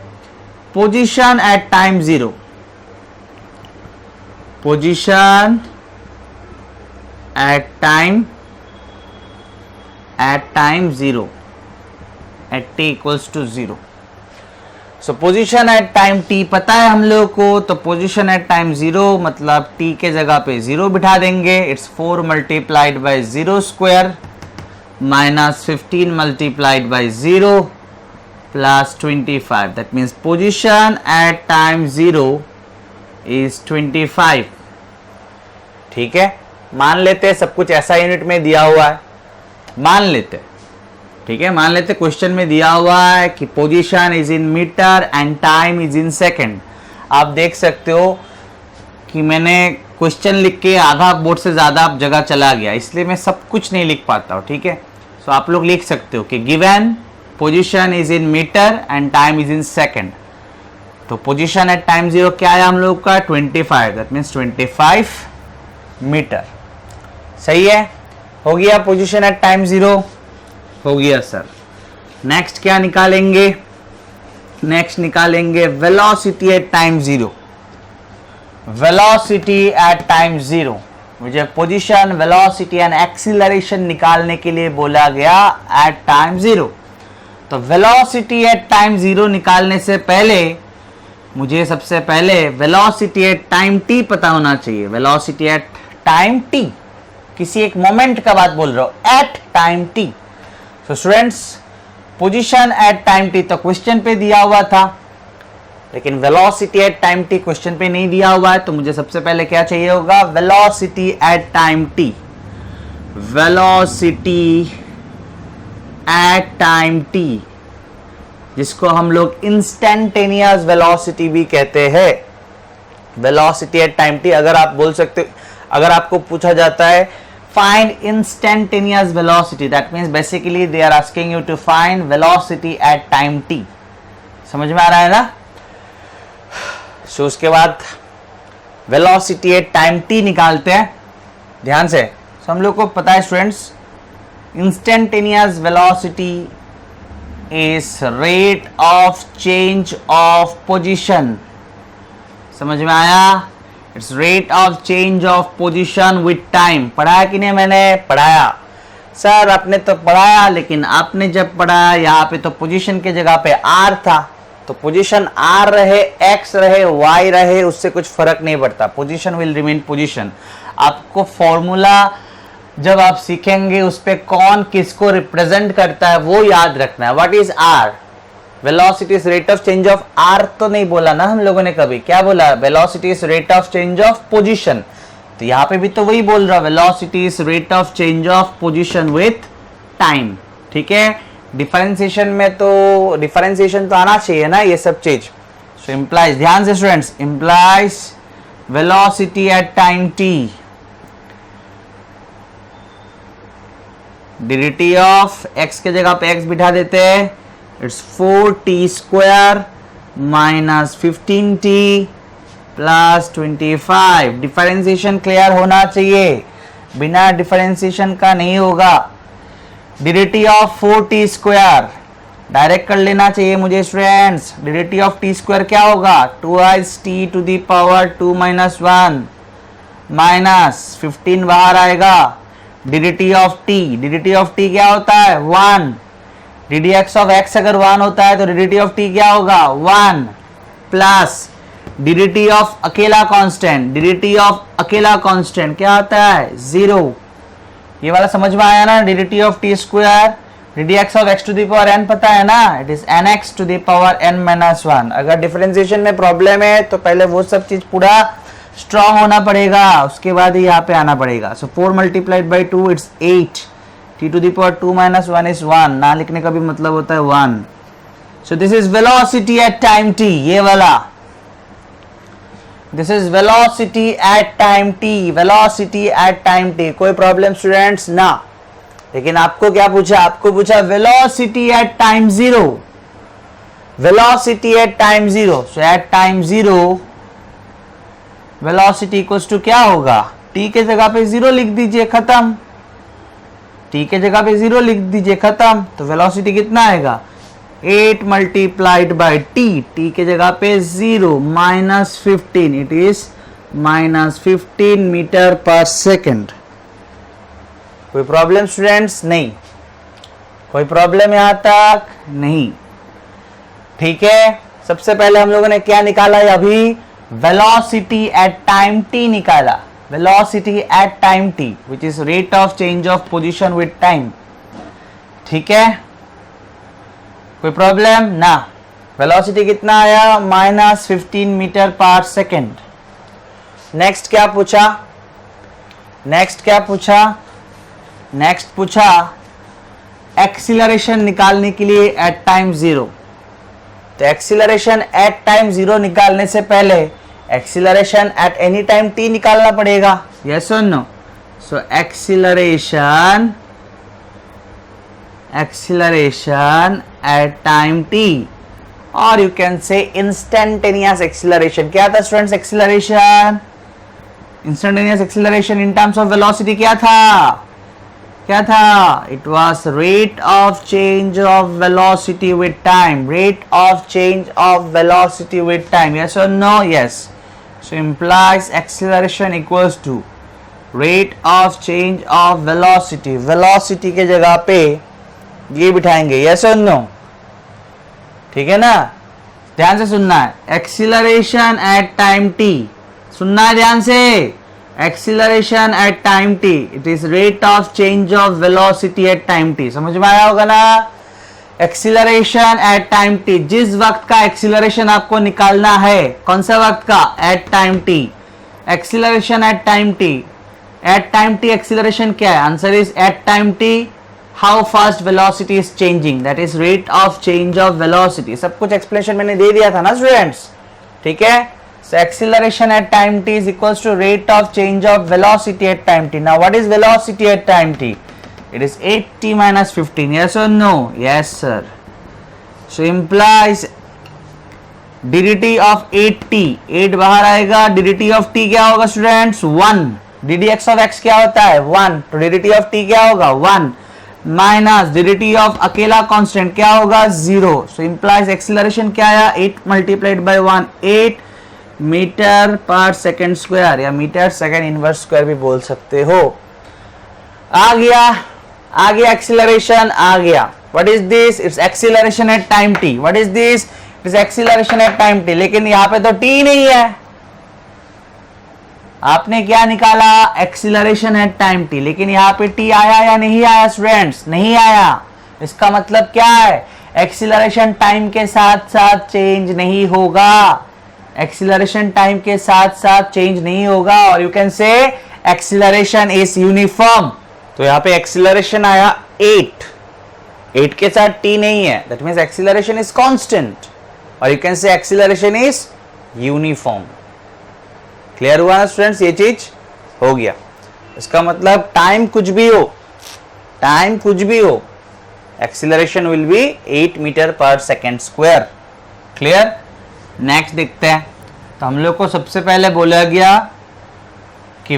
position at time 0। Position at time 0 at T equals to 0। So position at time T पता है हम लोग को, तो पोजीशन एट टाइम 0 मतलब टी के जगह पे 0 बिठा देंगे। It's 4 multiplied by 0 square minus 15 multiplied by 0 plus 25। That means position at time 0 is 25। ठीक है, मान लेते हैं सब कुछ ऐसा यूनिट में दिया हुआ है, मान लेते हैं। ठीक है, मान लेते क्वेश्चन में दिया हुआ है कि position is in metre and time is in second. आप देख सकते हो कि मैंने क्वेश्चन लिख के आधा बोर्ड से ज़्यादा जगह चला गया, इसलिए मैं सब कुछ नहीं लिख पाता हूँ। ठीक है, सो आप लोग लिख सकते हो कि given position is in metre and time is in second. तो पोजीशन एट टाइम 0 क्या है हम लोग का? 25। That means 25 metre. सही है, हो गया पोजीशन एट टाइम 0, हो गया सर। नेक्स्ट क्या निकालेंगे? नेक्स्ट निकालेंगे velocity at time 0। Velocity at time 0, मुझे पोजीशन, वेलोसिटी एंड एक्सीलरेशन निकालने के लिए बोला गया एट टाइम 0। तो वेलोसिटी एट टाइम 0 निकालने से पहले मुझे सबसे पहले वेलोसिटी एट टाइम t पता होना चाहिए। वेलोसिटी एट टाइम t, किसी एक मोमेंट का बात बोल रहा हूं, at time t। So students position at time t तो क्वेश्चन पे दिया हुआ था, लेकिन velocity at time t question पे नहीं दिया हुआ है। तो मुझे सबसे पहले क्या चाहिए होगा? Velocity at time t। Velocity at time t, जिसको हम लोग इंस्टेंटेनियस वेलोसिटी भी कहते हैं। वेलोसिटी एट टाइम t, अगर आप बोल सकते, अगर आपको पूछा जाता है find instantaneous velocity, that means basically they are asking you to find velocity at time t। समझ में आ रहा है ना? सो उसके बाद वेलोसिटी एट टाइम t निकालते हैं ध्यान से। सो हम लोग को पता है students, instantaneous velocity is rate of change of position. समझ में आया? It's rate of change of position with time. पढ़ाया कि नहीं मैंने? पढ़ाया सर, आपने तो पढ़ाया, लेकिन आपने जब पढ़ाया यहाँ पे तो पोजीशन के जगह पे आर था, तो पोजीशन आर रहे, एक्स रहे, वाई रहे, उससे कुछ फर्क नहीं पड़ता, पोजीशन विल रिमेन पोजीशन। आपको फॉर्मूला जब आप सीखेंगे उस पे कौन किसको रिप्रेजेंट करता है वो याद रखना है। What is R? Velocity is rate of change of R तो नहीं बोला ना हम लोगों ने कभी, क्या बोला? Velocity is rate of change of position. तो यहाँ पे भी तो वही बोल रहा, velocity is rate of change of position with time. ठीक है, डिफरेंशिएशन में तो डिफरेंशिएशन तो आना चाहिए ना ये सब चीज। सो इम्प्लाइज, ध्यान से students, implies velocity at time t dt of x के जगह पे x बिठा देते हैं, it's 4t square minus 15t plus 25। Differentiation clear होना चाहिए, बिना डिफरेंशिएशन का नहीं होगा। dt of 4t square direct कर लेना चाहिए मुझे students. dt of t square क्या होगा? 2t to the power 2 minus 1 minus 15 बाहर आएगा। dt ऑफ t क्या होता है? 1। ddx ऑफ x अगर 1 होता है तो dt ऑफ t क्या होगा? 1 प्लस dt ऑफ अकेला कांस्टेंट क्या होता है? 0। ये वाला समझ में आया ना? dt of t square ddx of x to the power n पता है ना, it is nx to the power n minus 1। अगर डिफरेंशिएशन में प्रॉब्लम है तो पहले वो सब चीज पूरा स्ट्रॉन्ग होना पड़ेगा, उसके बाद ही यहाँ पे आना पड़ेगा। So 4 multiplied by 2 it's 8, t to the power 2 minus 1 is 1, ना लिखने का भी मतलब होता है 1। So this is velocity at time t, ये वाला, this is velocity at time t, velocity at time t। कोई प्रॉब्लम स्टूडेंट्स? ना। लेकिन आपको क्या पूछा? आपको पूछा velocity at time 0, velocity at time 0। So at time 0 velocity equals to क्या होगा? t के जगह पे 0 लिख दीजिए, खत्म। t के जगह पे 0 लिख दीजिए, खत्म। तो वेलोसिटी कितना आएगा? 8 मल्टीप्लाइड बाई t के जगह पे 0 minus 15, it is minus 15 metre पर सेकेंड। कोई प्रॉब्लम स्टूडेंट्स? नहीं, कोई प्रॉब्लम यहां तक नहीं। ठीक है, सबसे पहले हम लोगों ने क्या निकाला है अभी? वेलोसिटी एट टाइम t निकाला, velocity at time t which is rate of change of position with time. ठीक है, कोई प्रॉब्लम? ना। वेलोसिटी कितना आया? माइनस 15 मीटर पर सेकेंड। नेक्स्ट क्या पूछा? नेक्स्ट पूछा एक्सीलरेशन निकालने के लिए एट टाइम 0। तो एक्सीलरेशन एट टाइम 0 निकालने से पहले acceleration at any time t निकालना पड़ेगा, यस और no? So acceleration at time t, और you can say instantaneous acceleration. क्या था students acceleration? Instantaneous acceleration in terms of velocity क्या था? It was rate of change of velocity with time, rate of change of velocity with time, yes और no? Yes. So implies acceleration equals to rate of change of velocity, velocity के जगह पे ये बिठाएंगे, yes और no? ठीक है ना, ध्यान से सुनना है। एक्सीलरेशन एट टाइम t, सुनना है ध्यान से। Acceleration at time t, it is rate of change of velocity at time t। समझ में आया होगा ना? एक्सीलरेशन एट टाइम t, जिस वक्त का एक्सीलरेशन आपको निकालना है, कौन सा वक्त का? At time t। Acceleration at time t, at time t acceleration क्या है? Answer is at time t how fast velocity is changing, that is rate of change of velocity. सब कुछ एक्सप्लेनेशन मैंने दे दिया था ना स्टूडेंट्स? ठीक है, so acceleration at time t is equals to rate of change of velocity at time t. Now what is velocity at time t? It is 8t minus 15, yes or no? Yes sir. So implies dt of 8t, 8 बाहर आएगा, dt of t क्या होगा students? 1। ddx of x क्या होता है? 1। तो dt of t क्या होगा? 1 माइनस dt of अकेला कांस्टेंट क्या होगा? 0। सो implies acceleration क्या आया? 8 मल्टीप्लाइड बाय 1, 8 मीटर पर सेकेंड स्क्वायर या मीटर सेकेंड इनवर्स स्क्वायर भी बोल सकते हो। आ गया एक्सीलरेशन आ गया। What is this? It's acceleration at time t। What is this? It's acceleration at time t। लेकिन यहां पे तो t नहीं है। आपने क्या निकाला? Acceleration at time t। लेकिन यहां पे t आया या नहीं आया स्टूडेंट्स? नहीं आया। इसका मतलब क्या है? एक्सीलरेशन टाइम के साथ साथ चेंज नहीं होगा। एक्सीलरेशन टाइम के साथ साथ चेंज नहीं होगा और you can say acceleration is uniform. तो यहां पे एक्सीलरेशन आया 8 के साथ t नहीं है, that means acceleration is constant और you can say acceleration is uniform. Clear हुआ ना स्टूडेंट्स? ये चीज हो गया। इसका मतलब टाइम कुछ भी हो, एक्सीलरेशन विल बी 8 मीटर पर सेकेंड स्क्वायर। क्लियर? नेक्स्ट देखते हैं। तो हम लोग को सबसे पहले बोला गया कि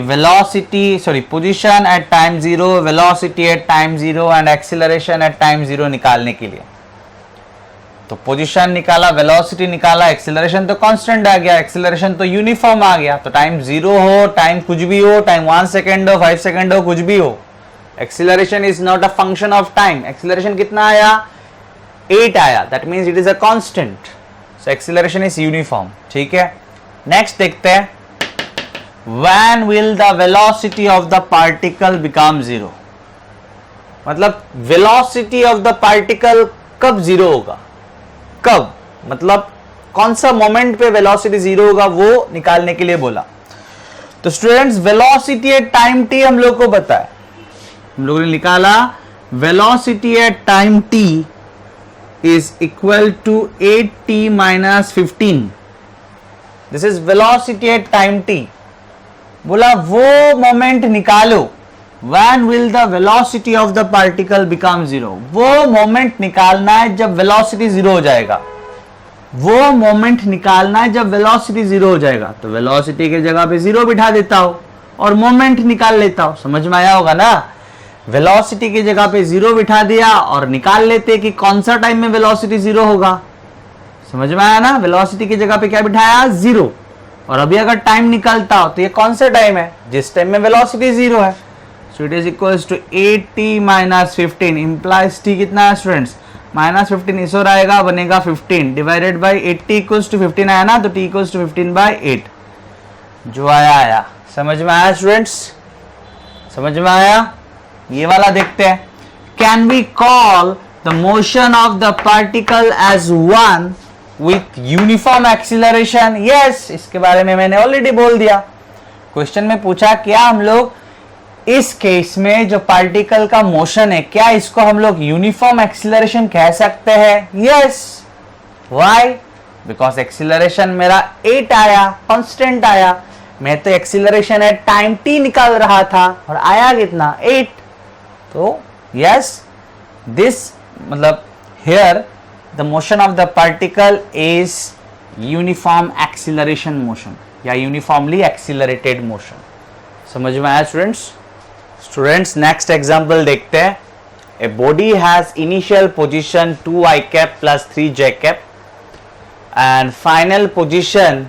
position at time 0, velocity at time 0 and acceleration at time 0 निकालने के लिए। तो पोजीशन निकाला, वेलोसिटी निकाला, एक्सीलरेशन तो कांस्टेंट आ गया, एक्सीलरेशन तो यूनिफॉर्म आ गया। तो टाइम 0 हो, टाइम कुछ भी हो, टाइम 1 सेकेंड हो, 5 सेकेंड हो, कुछ भी हो, acceleration is not a function of time. Acceleration कितना आया? 8 आया, that means it is a constant. So acceleration is uniform. ठीक है, नेक्स्ट देखते हैं। When will the velocity of the particle become 0? मतलब velocity of the particle कब 0 होगा? कब? मतलब कौन सा मोमेंट पे velocity 0 होगा वो निकालने के लिए बोला। तो students velocity at time t हम लोग को पता है। हम लोगों ने निकाला velocity at time t is equal to 8t minus 15. This is velocity at time t. बोला वो मोमेंट निकालो। When will the velocity of the particle become 0? वो मोमेंट निकालना है जब वेलोसिटी 0 हो जाएगा। वो मोमेंट निकालना है जब वेलोसिटी 0 हो जाएगा। तो वेलोसिटी के जगह पे 0 बिठा देता हूं और मोमेंट निकाल लेता हूं। समझ में आया होगा ना? वेलोसिटी की जगह पे 0 बिठा दिया और निकाल लेते कि कौन सा टाइम में वेलोसिटी 0 होगा। समझ में आया ना? वेलोसिटी की जगह पे क्या बिठाया? 0। और अभी अगर टाइम निकालता हो तो ये कौन सा टाइम है? जिस टाइम में वेलोसिटी 0 है। So it is equals to 8t minus 15 implies t कितना है स्टूडेंट्स? माइनस 15 इस ओर आएगा, बनेगा 15 divided by 8t equals to 15 आया ना, तो t इक्वल्स टू 15 बाई 8। जो आया। समझ में आया स्टूडेंट्स? समझ में आया? ये वाला देखते हैं। Can we call the motion of the particle as one with uniform acceleration? yes, इसके बारे में मैंने ऑलरेडी बोल दिया। क्वेश्चन में पूछा क्या हम लोग इस केस में जो पार्टिकल का मोशन है क्या इसको हम लोग यूनिफॉर्म एक्सीलरेशन कह सकते हैं? yes. why? बिकॉज एक्सीलरेशन मेरा 8 आया, कांस्टेंट आया। मैं तो एक्सीलरेशन एट टाइम t निकाल रहा था और आया कितना? 8। तो yes, दिस मतलब here the motion of the particle is uniform acceleration motion या uniformly accelerated motion। समझ में आया स्टूडेंट्स? नेक्स्ट एग्जांपल देखते हैं। A body has initial position 2i cap plus 3j cap and final position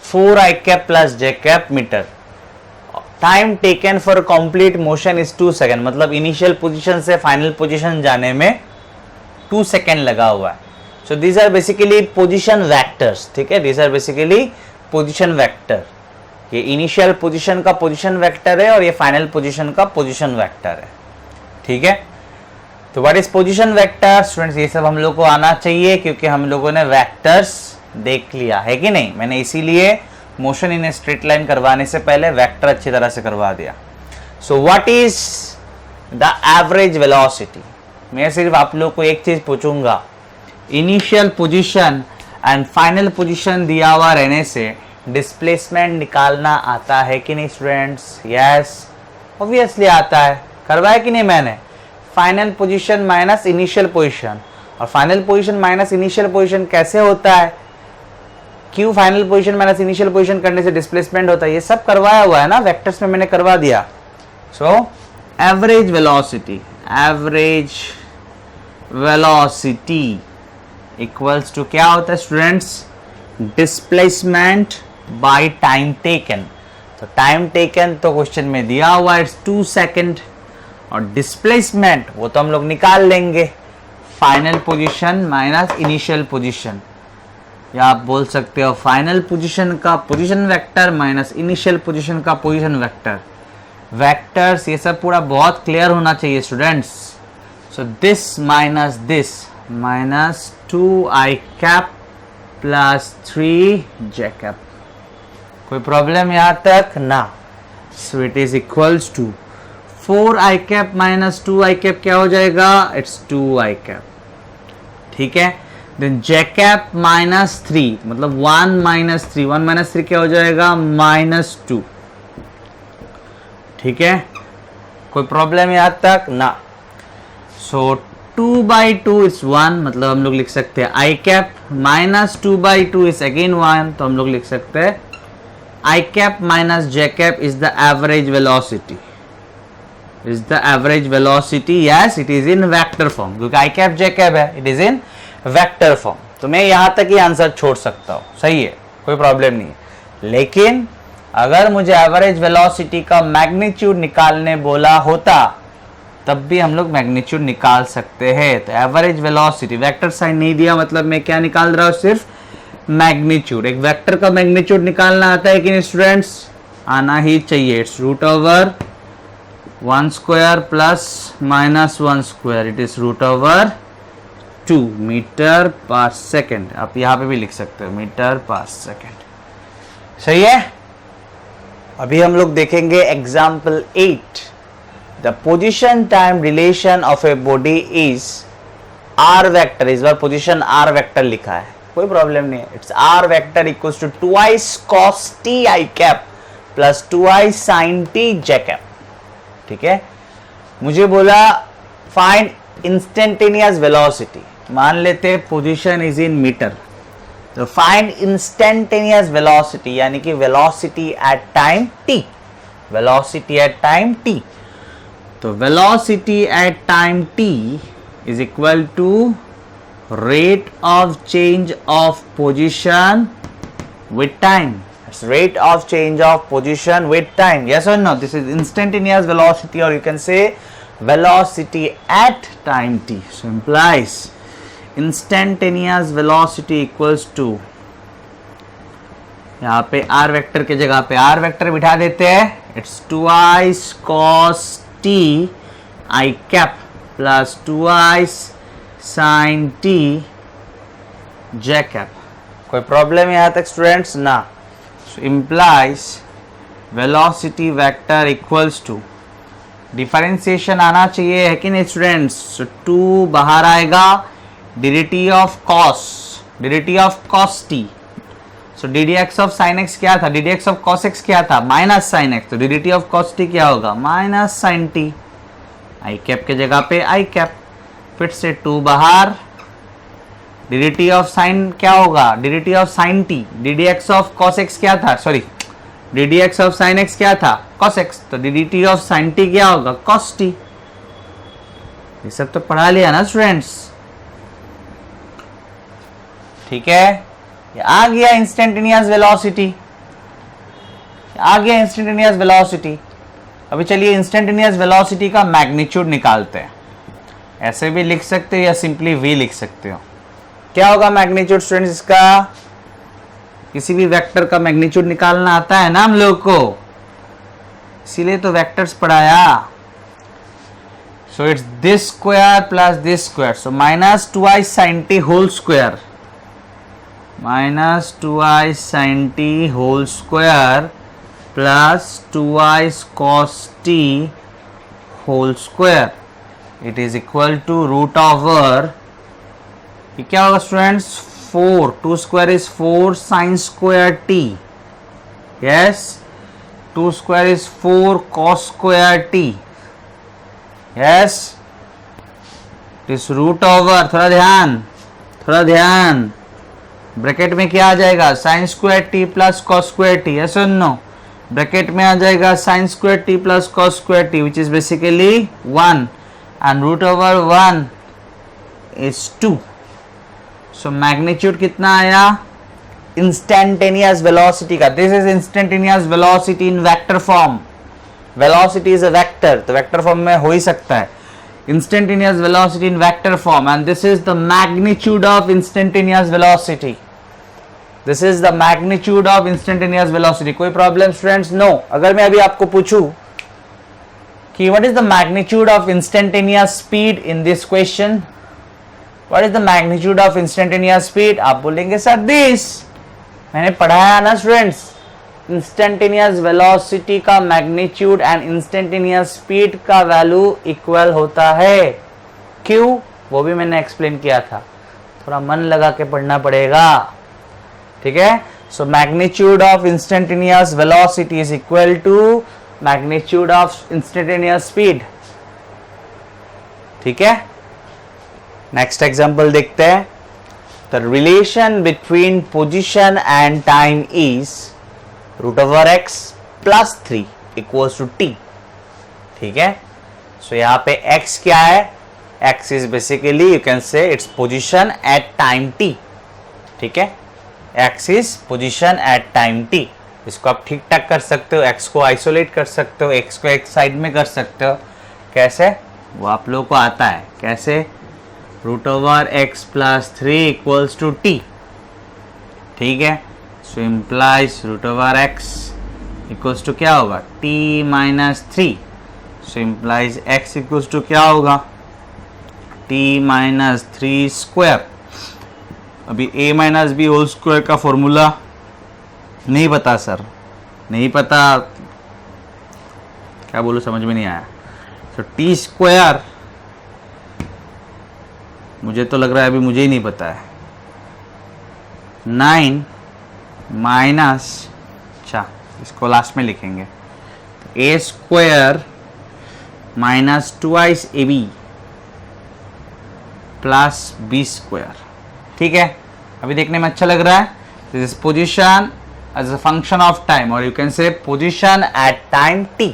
4i cap plus j cap meter. Time taken for complete motion is 2 second. मतलब initial position से final position जाने में 2 सेकेंड लगा हुआ है। So these are basically position vectors. ठीक है, these are basically position vector. ये इनिशियल पोजीशन का पोजीशन वेक्टर है और ये फाइनल पोजीशन का पोजीशन वेक्टर है। ठीक है, तो what is position vector students? ये सब हम लोग को आना चाहिए क्योंकि हम लोगों ने वेक्टर्स देख लिया है कि नहीं। मैंने इसीलिए motion in a straight line करवाने से पहले वेक्टर अच्छी तरह से करवा दिया। So what is the average velocity? मैं सिर्फ आप लोग को एक चीज पूछूंगा, initial position and final position दिया हुआ रहने से डिस्प्लेसमेंट निकालना आता है कि नहीं स्टूडेंट्स? यस, ऑब्वियसली आता है। करवाया कि नहीं मैंने? Final position minus initial position, और final position minus initial position कैसे होता है? क्यों final position minus initial position करने से डिस्प्लेसमेंट होता है? ये सब करवाया हुआ है ना, वेक्टर्स में मैंने करवा दिया। So average velocity equals to क्या होता है students? Displacement by time taken. तो टाइम टेकन तो क्वेश्चन में दिया हुआ इट्स 2 सेकेंड, और डिस्प्लेसमेंट वो तो हम लोग निकाल लेंगे, final position minus initial position, या आप बोल सकते हो फाइनल पोजीशन का position vector minus initial position का पोजीशन वेक्टर। वेक्टर्स ये सब पूरा बहुत क्लियर होना चाहिए students. So this minus 2i cap plus 3j cap. कोई प्रॉब्लम यहाँ तक ना? So it is equals to 4i cap minus 2i cap क्या हो जाएगा? It's 2i cap. ठीक है, देन j कैप माइनस 3 मतलब 1 माइनस 3, 1 माइनस 3 क्या हो जाएगा? माइनस 2। ठीक है, कोई प्रॉब्लम यहाँ तक ना? सो 2/2 इज 1, मतलब हम लोग लिख सकते हैं i cap minus 2/2 is again 1, तो हम लोग लिख सकते हैं i cap minus j cap is the average velocity, is the average velocity. Yes, it is in vector form, क्योंकि i कैप j कैप है, it is in vector form. तो मैं यहां तक ही आंसर छोड़ सकता हूं, सही है, कोई प्रॉब्लम नहीं है। लेकिन अगर मुझे एवरेज वेलोसिटी का मैग्नीट्यूड निकालने बोला होता तब भी हम लोग मैग्नीट्यूड निकाल सकते हैं। तो एवरेज वेलोसिटी, वेक्टर साइन नहीं दिया मतलब मैं क्या निकाल रहा हूं? सिर्फ मैग्नीट्यूड। एक वेक्टर का मैग्नीट्यूड निकालना आता है कि नहीं स्टूडेंट्स? आना ही चाहिए। It's root over 1 square plus minus 1 square, it is root over 2 metre पर सेकेंड। आप यहाँ पे भी लिख सकते हो मीटर पर सेकेंड। सही है। अभी हम लोग देखेंगे example 8। The position time relation of a body is R vector. इस बार पोजिशन आर वेक्टर लिखा है, कोई प्रॉब्लम नहीं है। It's R vector equals to 2i cos t i cap plus 2i sin t j cap. ठीक है, मुझे बोला फाइंड इंस्टेंटेनियस वेलोसिटी। मान लेते पोजीशन इज इन मीटर, तो फाइंड इंस्टेंटेनियस वेलोसिटी यानी कि velocity at time t, velocity at time t। तो velocity at time t is equal to rate of change of position with time. Rate of change of position with time. Yes or no? This is instantaneous velocity, or you can say velocity at time t. So implies instantaneous velocity equals to, यहाँ पे r vector के जगह पे r vector बिठा देते हैं। It's 2i cos t i cap plus 2i sin t j cap। कोई प्रॉब्लम यहाँ तक स्टूडेंट्स? ना। So implies velocity vector equals to, differentiation आना चाहिए है कि नहीं स्टूडेंट्स? so 2 बाहर आएगा, dt of cos t। so ddx of sin x क्या था? ddx of cos x क्या था? Minus sin x। तो dt of cos t क्या होगा? Minus sin t। i cap के जगह पे i कैप, फिर से 2 बाहर, dt ऑफ साइन क्या होगा? dt of sine t। ddx of cos x क्या था? Sorry, ddx of sine x क्या था? cos x। तो dt ऑफ साइन t क्या होगा? cos t। ये सब तो पढ़ा लिया ना स्टूडेंट्स? ठीक है, ये आ गया इंस्टेंटेनियस वेलोसिटी, आ गया इंस्टेंटेनियस वेलोसिटी। अभी चलिए इंस्टेंटेनियस वेलोसिटी का मैग्नीट्यूड निकालते हैं। ऐसे भी लिख सकते हो या सिंपली v लिख सकते हो। क्या होगा मैग्नीट्यूड स्टूडेंट्स इसका? किसी भी वेक्टर का मैग्नीट्यूड निकालना आता है ना हम लोग को, इसीलिए तो वेक्टर्स पढ़ाया। So it's this square plus this square, so minus 2i sin t whole square, minus 2i sin t whole square plus 2i cos t whole square, it is equal to root over, ये क्या होगा students? 4, 2 square is 4 sin square t। Yes, 2 square is 4 cos square t। Yes, इस root over, थोड़ा ध्यान, bracket में क्या आ जाएगा? sin square t plus cos square t। Yes और नो? ब्रैकेट में आ जाएगा sin square t plus cos square t, which is basically 1, and root over 1 is 2। So magnitude कितना आया? इंस्टेंटेनियस वेलोसिटी का, this is instantaneous velocity in vector form, velocity is a vector, तो vector form में हो ही सकता है, instantaneous velocity in vector form, and this is the magnitude of instantaneous velocity. This is the magnitude of instantaneous velocity. कोई problem students? No. अगर मैं अभी आपको पूछूं कि what is the magnitude of instantaneous speed in this question? What is the magnitude of instantaneous speed? आप बोलेंगे sir this. मैंने पढ़ाया ना students. इंस्टेंटेनियस वेलोसिटी का मैग्नीट्यूड एंड इंस्टेंटेनियस स्पीड का वैल्यू इक्वल होता है। क्यों? वो भी मैंने एक्सप्लेन किया था, थोड़ा मन लगा के पढ़ना पड़ेगा, ठीक है। So magnitude of instantaneous velocity is equal to magnitude of instantaneous speed, ठीक है। नेक्स्ट एग्जांपल देखते हैं। The relation between position and time is root over X plus 3 equals to T, ठीक है। सो यहां पे x क्या है? x is basically you can say it's position at time t, ठीक है। x is position at time t। इसको आप ठीक ठाक कर सकते हो, x को आइसोलेट कर सकते हो, x को एक साइड में कर सकते हो। कैसे? वो आप लोगों को आता है। कैसे? Root over X plus 3 equals to T, ठीक है। So implies root over X equals to क्या होगा? t minus 3। So implies x equals to क्या होगा? t minus 3 square. अभी a minus B whole square का फॉर्मूला नहीं पता सर, नहीं पता, क्या बोलूं समझ में नहीं आया। तो t स्क्वायर मुझे तो लग रहा है अभी मुझे ही नहीं पता है। 9 माइनस, अच्छा इसको लास्ट में लिखेंगे, a square minus 2 a b plus b square, ठीक है। अभी देखने में अच्छा लग रहा है। This is position as a function of time, और you can say position at time t,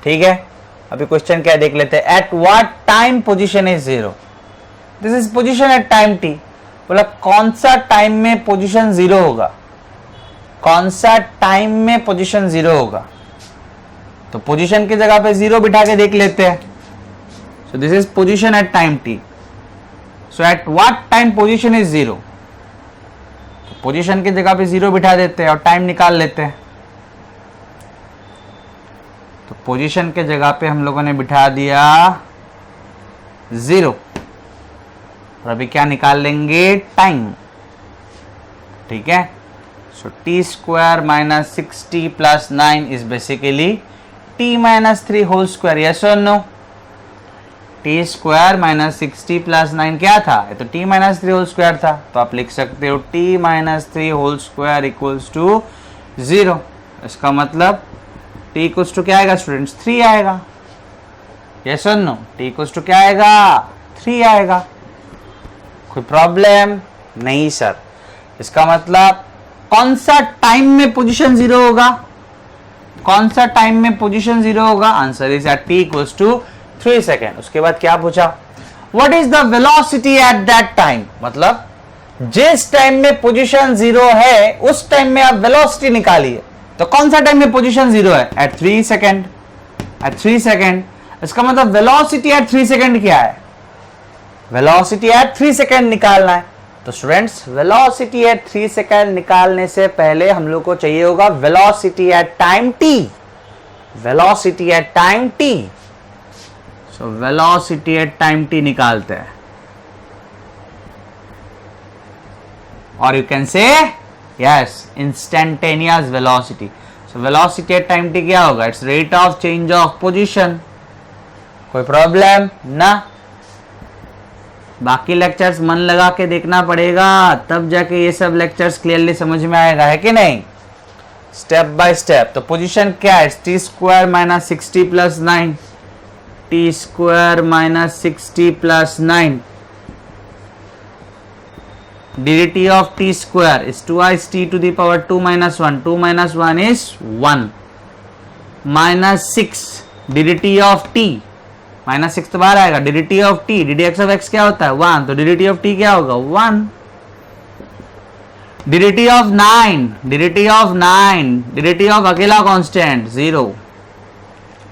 ठीक है। अभी क्वेश्चन क्या देख लेते हैं। At what time position is 0? This is position at time t. बोला कौन सा टाइम में पोजीशन 0 होगा? कौन सा टाइम में पोजीशन 0 होगा? तो पोजीशन की जगह पे 0 बिठा के देख लेते हैं। So this is position at time T. So at what time position is 0? तो पोजीशन की जगह पे 0 बिठा देते हैं और टाइम निकाल लेते हैं। तो पोजीशन के जगह पे हम लोगों ने बिठा दिया 0, और अभी क्या निकाल लेंगे? टाइम, ठीक है। So t square minus 6t plus 9 is basically t minus 3 whole square, yes और no? T square minus 6t plus 9 क्या था? ये तो t माइनस 3 होल स्क्वायर था, तो आप लिख सकते हो t minus 3 whole square equals to 0। इसका मतलब t इक्वल्स टू क्या आएगा स्टूडेंट्स? 3 आएगा, यस और नो? t इक्वल्स टू क्या आएगा? 3 आएगा। कोई प्रॉब्लम नहीं सर। इसका मतलब कौन सा टाइम में पोजीशन 0 होगा? कौन सा टाइम में पोजीशन 0 होगा? Answer is at t equals to 3 second. उसके बाद क्या पूछा? What is the velocity at that time? मतलब जिस टाइम में पोजीशन 0 है उस टाइम में आप वेलोसिटी निकालिए। तो कौन सा टाइम में पोजीशन 0 है? At 3 second. At 3 second. इसका मतलब वेलोसिटी एट 3 सेकेंड क्या है? वेलोसिटी एट 3 सेकेंड निकालना है। तो स्टूडेंट्स वेलोसिटी एट 3 सेकेंड निकालने से पहले हम लोग को चाहिए होगा velocity at time t। Velocity at time t। So velocity at time t निकालते हैं, और यू कैन से yes instantaneous velocity. So velocity at time t क्या होगा? It's rate of change of position. कोई प्रॉब्लम ना? बाकी लेक्चर्स मन लगा के देखना पड़ेगा, तब जाके ये सब लेक्चर्स क्लियरली समझ में आएगा, है कि नहीं? Step by step. तो पोजीशन क्या है? T square minus 6t plus 9, T square minus 6t plus 9 dt of t square is 2t to the power 2 minus 1. 2 minus 1 is 1 minus 6 dt of t, minus 6 तो बाहर आएगा। dt of t, ddx of x क्या होता है? 1, तो dt of t क्या होगा? 1 डिरिटी of 9, डिरिटी of अकेला constant 0.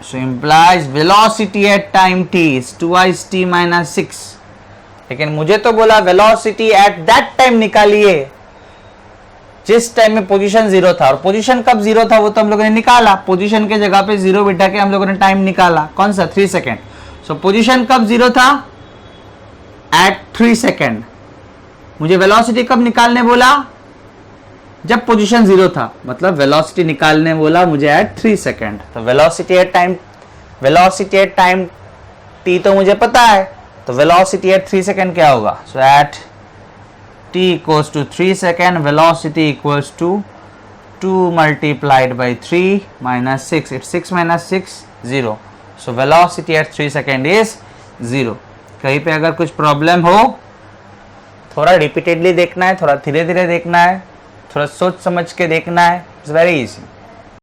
So implies velocity at time t is 2ice t minus 6. लेकिन मुझे तो बोला velocity at that time निकालिए जिस टाइम में पोजीशन 0 था, और पोजीशन कब 0 था वो तो हम लोगों ने निकाला. पोजीशन के जगह पे 0 बिठा के हम लोगों ने टाइम निकाला. कौन सा? 3 सेकेंड. सो पोजीशन कब 0 था? Eight 3 second. मुझे वेलोसिटी कब निकालने बोला? जब पोजीशन 0 था. मतलब वेलोसिटी निकालने बोला मुझे एट 3 सेकेंड. तो वेलोसिटी एट टाइम t तो मुझे पता है, तो वेलोसिटी एट 3 सेकेंड क्या होगा? सो at t equals to 3 second, velocity equals to 2 multiplied by 3 minus 6. It's 6 minus 6, 0. So velocity at 3 second is 0. कहीं पे अगर कुछ प्रॉब्लम हो, थोड़ा रिपीटेडली देखना है, थोड़ा धीरे धीरे देखना है, थोड़ा सोच समझ के देखना है. It's very easy.